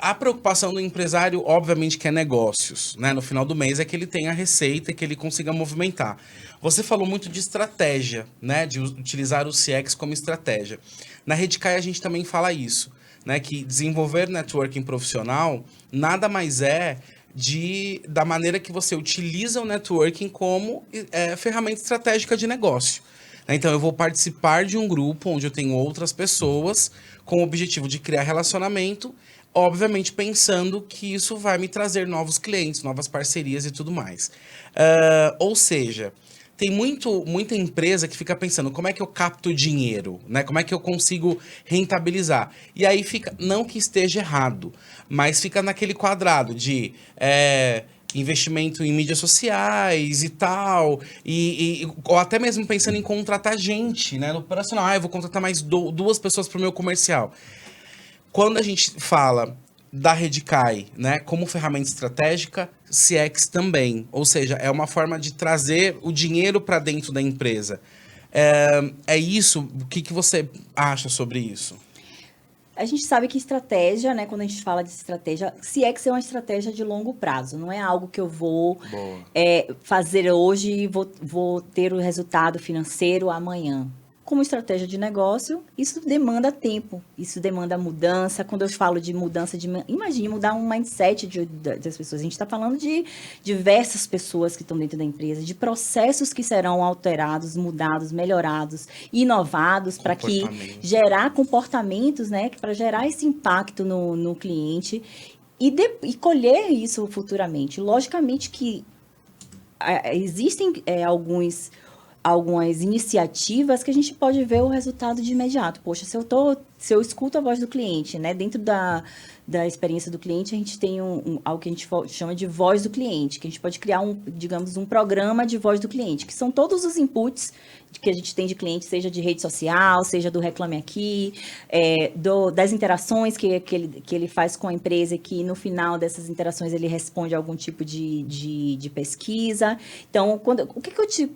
A preocupação do empresário, obviamente, que é negócios, né? No final do mês é que ele tenha receita e que ele consiga movimentar. Você falou muito de estratégia, né? De utilizar o CX como estratégia. Na Redcai a gente também fala isso, né? Que desenvolver networking profissional nada mais é da maneira que você utiliza o networking como ferramenta estratégica de negócio. Então, eu vou participar de um grupo onde eu tenho outras pessoas com o objetivo de criar relacionamento, obviamente pensando que isso vai me trazer novos clientes, novas parcerias e tudo mais. Ou seja, tem muita empresa que fica pensando como é que eu capto dinheiro, né? Como é que eu consigo rentabilizar? E aí fica, não que esteja errado, mas fica naquele quadrado de... investimento em mídias sociais e tal, ou até mesmo pensando em contratar gente, né, no operacional. Eu vou contratar mais duas pessoas para o meu comercial. Quando a gente fala da Redcai, né, como ferramenta estratégica, CX também, ou seja, é uma forma de trazer o dinheiro para dentro da empresa. É isso? O que você acha sobre isso? A gente sabe que estratégia, né? Quando a gente fala de estratégia, CX é uma estratégia de longo prazo. Não é algo que eu vou fazer hoje e vou ter o resultado financeiro amanhã. Como estratégia de negócio, isso demanda tempo, isso demanda mudança. Quando eu falo de mudança, imagine mudar um mindset das pessoas. A gente está falando de diversas pessoas que estão dentro da empresa, de processos que serão alterados, mudados, melhorados, inovados para que gerar comportamentos, né? Para gerar esse impacto no cliente e colher isso futuramente. Logicamente que existem alguns algumas iniciativas que a gente pode ver o resultado de imediato. Poxa, se eu escuto a voz do cliente, né, dentro da experiência do cliente, a gente tem algo que a gente chama de voz do cliente, que a gente pode criar digamos, um programa de voz do cliente, que são todos os inputs que a gente tem de cliente, seja de rede social, seja do Reclame Aqui, das interações que ele faz com a empresa, que no final dessas interações ele responde a algum tipo de pesquisa. Então, o que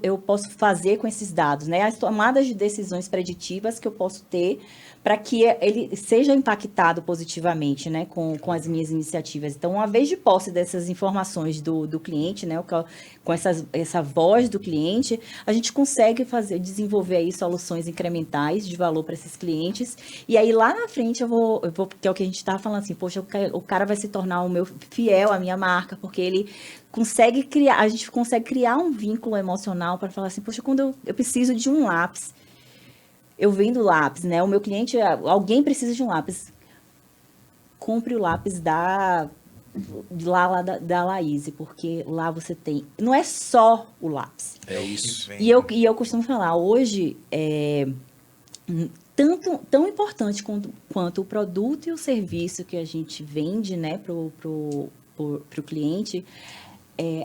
eu posso fazer com esses dados, né? As tomadas de decisões preditivas que eu posso ter para que ele seja impactado positivamente, né, com as minhas iniciativas. Então, uma vez de posse dessas informações do cliente, né, com essa voz do cliente, a gente consegue desenvolver aí soluções incrementais de valor para esses clientes. E aí, lá na frente, eu vou que é o que a gente estava falando assim, poxa, o cara vai se tornar o meu fiel à minha marca, porque ele a gente consegue criar um vínculo emocional para falar assim, poxa, quando eu preciso de um lápis, eu vendo lápis, né? O meu cliente, alguém precisa de um lápis. Compre o lápis da Laís, porque lá você tem... Não é só o lápis. É isso. E eu costumo falar, hoje, tão importante quanto o produto e o serviço que a gente vende, né, pro cliente...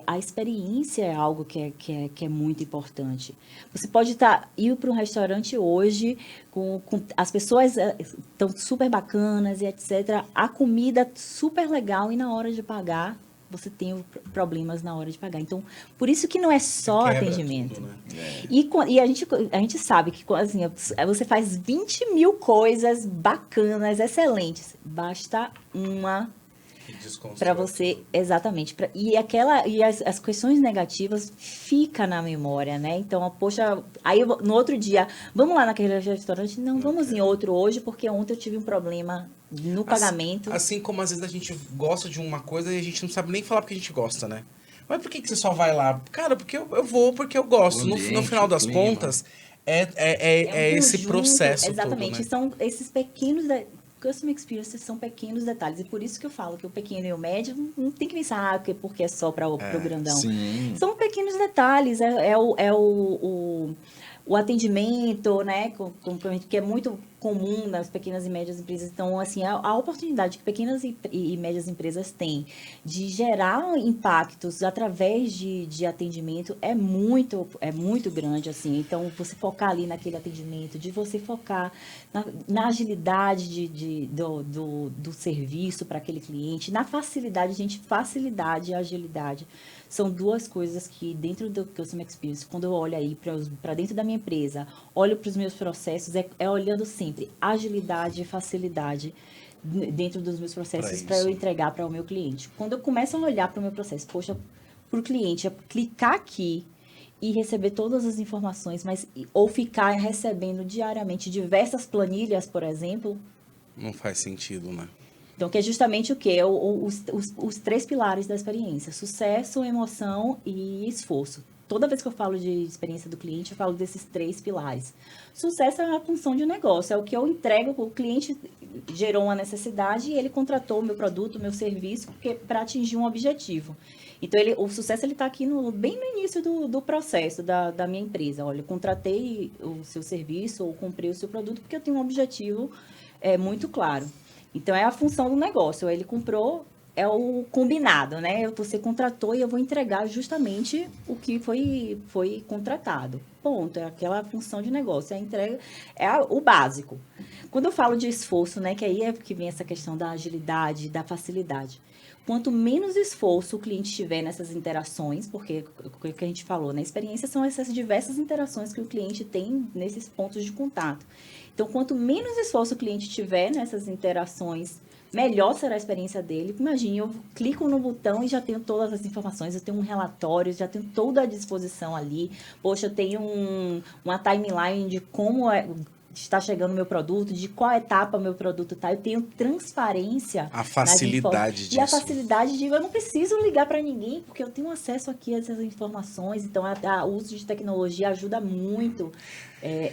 a experiência é algo que é muito importante. Você pode ir para um restaurante hoje, com as pessoas estão super bacanas e etc. A comida super legal e na hora de pagar, você tem problemas na hora de pagar. Então, por isso que não é só atendimento. Tudo, né? E a gente sabe que assim, você faz 20 mil coisas bacanas, excelentes. Basta uma... para você, exatamente. E as questões negativas ficam na memória, né? Então, poxa, aí no outro dia, vamos lá naquele restaurante? Não, vamos em outro hoje, porque ontem eu tive um problema no pagamento. Assim como às vezes a gente gosta de uma coisa e a gente não sabe nem falar porque a gente gosta, né? Mas por que você só vai lá? Cara, porque eu vou porque eu gosto. No final das contas, esse processo. Exatamente. Todo, né? São esses pequenos... Customer Experience são pequenos detalhes. E por isso que eu falo que o pequeno e o médio não tem que pensar porque é só para o grandão. Sim. São pequenos detalhes. O atendimento, né? Que é muito comum nas pequenas e médias empresas. Então, assim, a oportunidade que pequenas e médias empresas têm de gerar impactos através de atendimento é muito grande, assim. Então, você focar ali naquele atendimento, de você focar na agilidade do serviço para aquele cliente, na facilidade, gente, facilidade e agilidade. São duas coisas que, dentro do Customer Experience, quando eu olho aí para dentro da minha empresa, olho para os meus processos, é olhando sempre agilidade e facilidade dentro dos meus processos para eu entregar para o meu cliente. Quando eu começo a olhar para o meu processo, poxa, para o cliente, clicar aqui e receber todas as informações, ou ficar recebendo diariamente diversas planilhas, por exemplo... Não faz sentido, né? Então, que é justamente o quê? Os 3 pilares da experiência: sucesso, emoção e esforço. Toda vez que eu falo de experiência do cliente, eu falo desses 3 pilares. Sucesso é a função de negócio, é o que eu entrego, o cliente gerou uma necessidade e ele contratou o meu produto, o meu serviço, para atingir um objetivo. Então, o sucesso está aqui bem no início do processo da minha empresa. Olha, eu contratei o seu serviço ou comprei o seu produto porque eu tenho um objetivo muito claro. Então, é a função do negócio. Ele comprou, é o combinado, né? Você contratou e eu vou entregar justamente o que foi contratado. Ponto. É aquela função de negócio. A entrega é o básico. Quando eu falo de esforço, né? Que aí é que vem essa questão da agilidade, da facilidade. Quanto menos esforço o cliente tiver nessas interações, porque o que a gente falou, né? Experiência são essas diversas interações que o cliente tem nesses pontos de contato. Então, quanto menos esforço o cliente tiver nessas interações, melhor será a experiência dele. Imagine, eu clico no botão e já tenho todas as informações, eu tenho um relatório, já tenho toda a disposição ali. Poxa, eu tenho uma timeline de como está chegando o meu produto, de qual etapa o meu produto está. Eu tenho transparência. A facilidade disso. E a facilidade de eu não preciso ligar para ninguém, porque eu tenho acesso aqui a essas informações. Então, o uso de tecnologia ajuda muito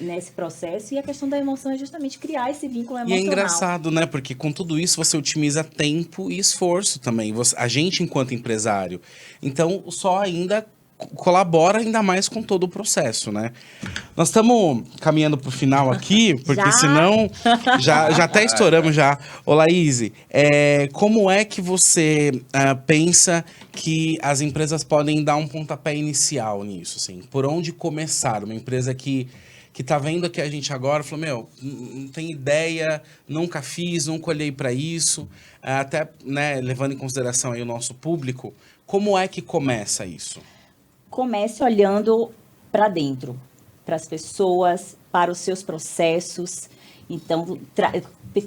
nesse processo. E a questão da emoção é justamente criar esse vínculo emocional. E é engraçado, né? Porque com tudo isso você otimiza tempo e esforço também. A gente, enquanto empresário. Então, só ainda colabora ainda mais com todo o processo, né? Nós estamos caminhando para o final aqui, porque Já? senão já até estouramos já. Ô Laís, como é que você pensa que as empresas podem dar um pontapé inicial nisso, assim? Por onde começar? Uma empresa que tá vendo aqui a gente agora, falou, meu, não tem ideia, nunca fiz, nunca olhei para isso, até, né, levando em consideração aí o nosso público, como é que começa isso? Comece olhando para dentro, para as pessoas, para os seus processos. Então,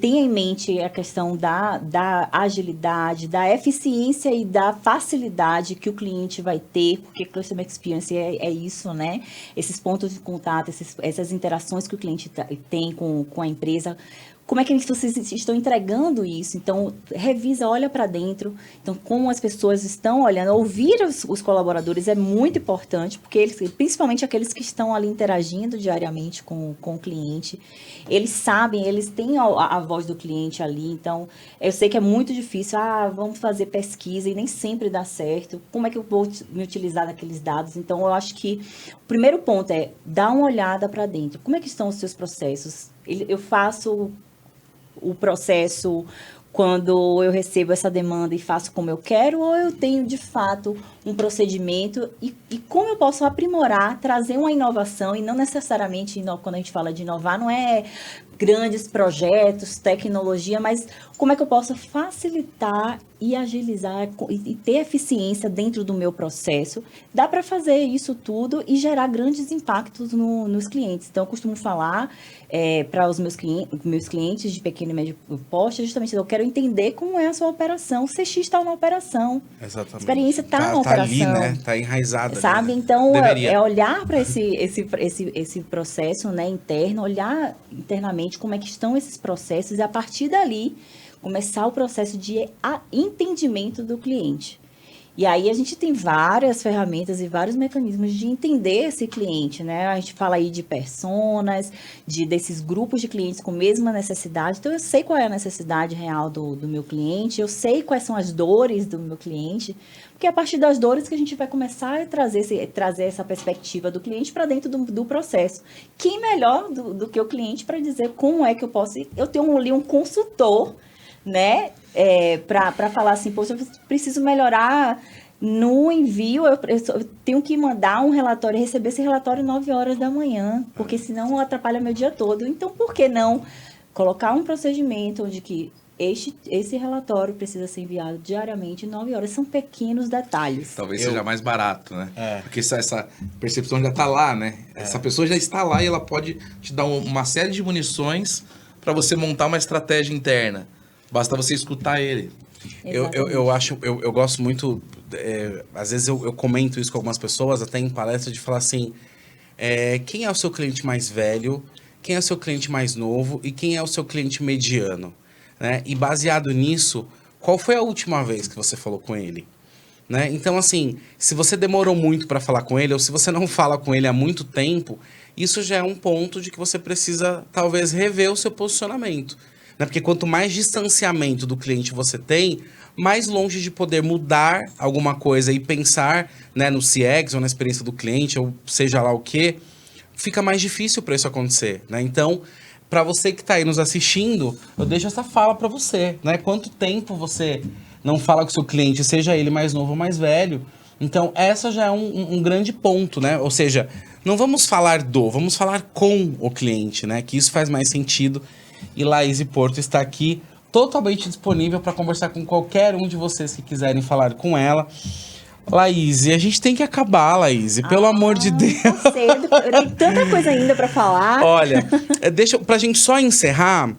tenha em mente a questão da agilidade, da eficiência e da facilidade que o cliente vai ter, porque Customer Experience é isso, né? Esses pontos de contato, essas interações que o cliente tem com a empresa. Como é que vocês estão entregando isso? Então, revisa, olha para dentro. Então, como as pessoas estão olhando, ouvir os colaboradores é muito importante, porque eles, principalmente aqueles que estão ali interagindo diariamente com o cliente, eles sabem, eles têm a voz do cliente ali. Então, eu sei que é muito difícil. Vamos fazer pesquisa e nem sempre dá certo. Como é que eu vou me utilizar daqueles dados? Então, eu acho que o primeiro ponto é dar uma olhada para dentro. Como é que estão os seus processos? Eu faço o processo quando eu recebo essa demanda e faço como eu quero, ou eu tenho, de fato, um procedimento e como eu posso aprimorar, trazer uma inovação, e não necessariamente, quando a gente fala de inovar, não é grandes projetos, tecnologia, mas como é que eu posso facilitar e agilizar e ter eficiência dentro do meu processo. Dá para fazer isso tudo e gerar grandes impactos nos clientes. Então, eu costumo falar para os meus clientes de pequeno e médio porte, justamente, eu quero entender como é a sua operação. O CX está na operação. Exatamente. A experiência está na operação. Tá ali, né? Tá enraizada. Sabe? Ali, né? Então, Deveria. olhar para esse processo, né, interno, olhar internamente como é que estão esses processos e, a partir dali, começar o processo de entendimento do cliente. E aí a gente tem várias ferramentas e vários mecanismos de entender esse cliente, né? A gente fala aí de personas, desses grupos de clientes com a mesma necessidade. Então, eu sei qual é a necessidade real do meu cliente, eu sei quais são as dores do meu cliente, porque é a partir das dores que a gente vai começar a trazer essa perspectiva do cliente para dentro do processo. Quem melhor do que o cliente para dizer como é que eu posso... Eu tenho ali um consultor, né? Para falar assim, poxa, eu preciso melhorar no envio, eu tenho que mandar um relatório, receber esse relatório 9 horas da manhã, porque senão atrapalha meu dia todo. Então, por que não colocar um procedimento onde que esse relatório precisa ser enviado diariamente, 9 horas? São pequenos detalhes. Talvez seja mais barato, né? Porque essa percepção já está lá, né? Essa pessoa já está lá e ela pode te dar uma série de munições para você montar uma estratégia interna. Basta você escutar ele. Eu gosto muito, às vezes eu comento isso com algumas pessoas, até em palestra, de falar assim, quem é o seu cliente mais velho, quem é o seu cliente mais novo e quem é o seu cliente mediano, né? E baseado nisso, qual foi a última vez que você falou com ele? Né? Então, assim, se você demorou muito para falar com ele, ou se você não fala com ele há muito tempo, isso já é um ponto de que você precisa, talvez, rever o seu posicionamento. Né? Porque quanto mais distanciamento do cliente você tem, mais longe de poder mudar alguma coisa e pensar, né, no CX ou na experiência do cliente, ou seja lá o que, fica mais difícil para isso acontecer. Né? Então, para você que está aí nos assistindo, eu deixo essa fala para você. Né? Quanto tempo você não fala com o seu cliente, seja ele mais novo ou mais velho? Então, essa já é um grande ponto, né? Ou seja, não vamos falar vamos falar com o cliente, né? Que isso faz mais sentido. E Laís Porto está aqui totalmente disponível para conversar com qualquer um de vocês que quiserem falar com ela. Laís, a gente tem que acabar, Laís, pelo amor de Deus. Tá cedo, eu tenho tanta coisa ainda para falar. Olha, pra gente só encerrar,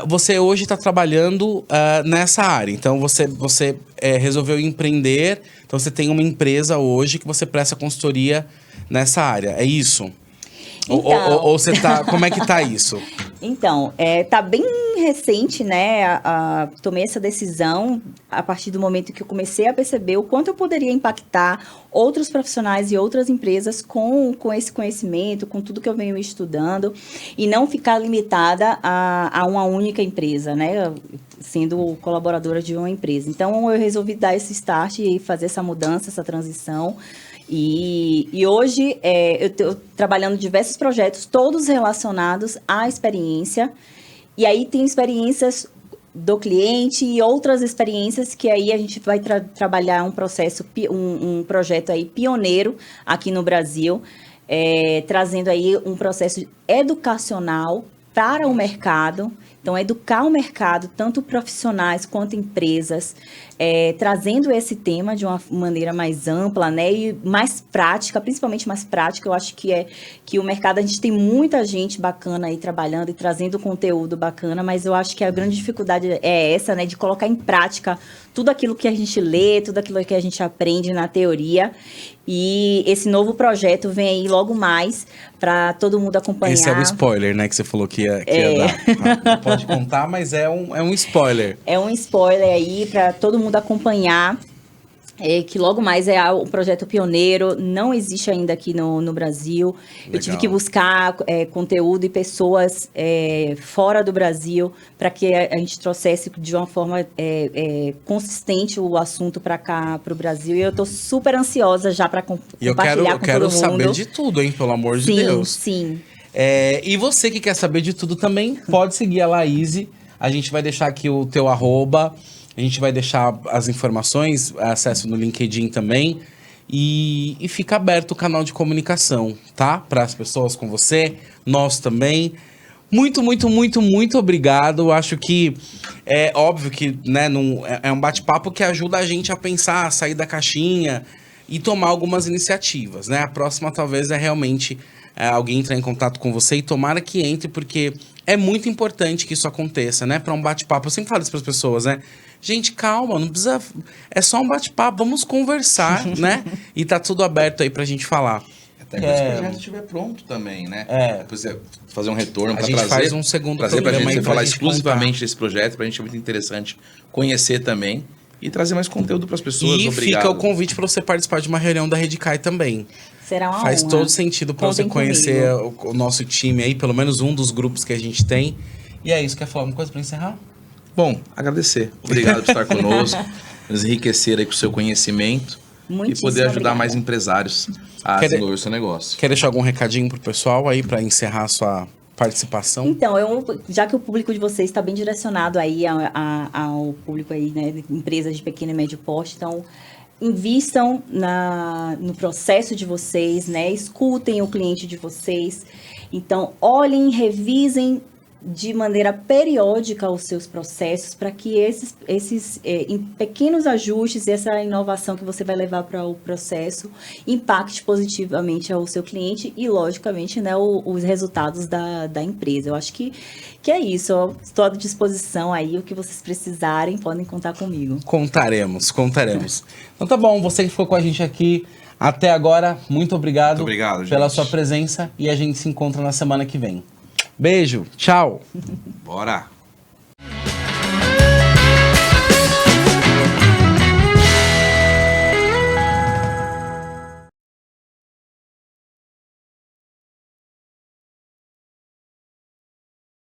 você hoje está trabalhando nessa área, então você resolveu empreender, então você tem uma empresa hoje que você presta consultoria nessa área, é isso? Então, ou você tá... Como é que tá isso? Então, tá bem recente, né? Tomei essa decisão a partir do momento que eu comecei a perceber o quanto eu poderia impactar outros profissionais e outras empresas com esse conhecimento, com tudo que eu venho estudando, e não ficar limitada a uma única empresa, né? Sendo colaboradora de uma empresa. Então, eu resolvi dar esse start e fazer essa mudança, essa transição. E hoje eu estou trabalhando diversos projetos, todos relacionados à experiência. E aí tem experiências do cliente e outras experiências que aí a gente vai trabalhar um projeto aí pioneiro aqui no Brasil, trazendo aí um processo educacional para o mercado. Então, educar o mercado, tanto profissionais quanto empresas, trazendo esse tema de uma maneira mais ampla, né, e mais prática, principalmente mais prática. Eu acho que o mercado, a gente tem muita gente bacana aí trabalhando e trazendo conteúdo bacana, mas eu acho que a grande dificuldade é essa, né, de colocar em prática tudo aquilo que a gente lê, tudo aquilo que a gente aprende na teoria. E esse novo projeto vem aí logo mais para todo mundo acompanhar. Esse é o spoiler, né, que você falou que ia dar. Não pode contar, mas é um spoiler. É um spoiler aí para todo mundo acompanhar. Que logo mais é um projeto pioneiro, não existe ainda aqui no Brasil. Legal. Eu tive que buscar conteúdo e pessoas fora do Brasil para que a gente trouxesse de uma forma consistente o assunto para cá, para o Brasil. E eu estou super ansiosa já para compartilhar com todo mundo. Eu quero saber de tudo, hein, pelo amor de Deus. Sim. E você que quer saber de tudo também, pode seguir a Laíse. A gente vai deixar aqui o teu arroba. A gente vai deixar as informações, acesso no LinkedIn também. E fica aberto o canal de comunicação, tá? Para as pessoas com você, nós também. Muito, muito, muito, muito obrigado. Acho que é óbvio que, né, é um bate-papo que ajuda a gente a pensar, a sair da caixinha e tomar algumas iniciativas, né? A próxima talvez é realmente alguém entrar em contato com você e tomara que entre, porque é muito importante que isso aconteça, né? Para um bate-papo. Eu sempre falo isso para as pessoas, né? Gente, calma, não precisa... É só um bate-papo, vamos conversar, né? E tá tudo aberto aí pra gente falar. Até quando esse projeto estiver pronto também, né? Depois fazer um retorno para trazer. A gente faz um segundo programa pra gente falar exclusivamente contar desse projeto, pra gente é muito interessante conhecer também e trazer mais conteúdo para as pessoas. E obrigado. Fica o convite para você participar de uma reunião da Redcai também. Será uma Faz honra. todo sentido para você conhecer o nosso time aí, pelo menos um dos grupos que a gente tem. E é isso, quer falar uma coisa para encerrar? Bom, agradecer. Obrigado por estar conosco, nos enriquecer aí com o seu conhecimento e poder ajudar mais empresários a desenvolver o seu negócio. Quer deixar algum recadinho pro pessoal aí para encerrar a sua participação? Então, já que o público de vocês está bem direcionado aí ao público aí, né, de empresas de pequeno e médio porte, então invistam no processo de vocês, né, escutem o cliente de vocês, então olhem, revisem de maneira periódica os seus processos para que esses pequenos ajustes, essa inovação que você vai levar para o processo impacte positivamente ao seu cliente e, logicamente, né, os resultados da empresa. Eu acho que é isso. Eu estou à disposição aí. O que vocês precisarem, podem contar comigo. Contaremos. Então tá bom, você que ficou com a gente aqui até agora, muito obrigado, pela sua presença e a gente se encontra na semana que vem. Beijo, tchau. Bora.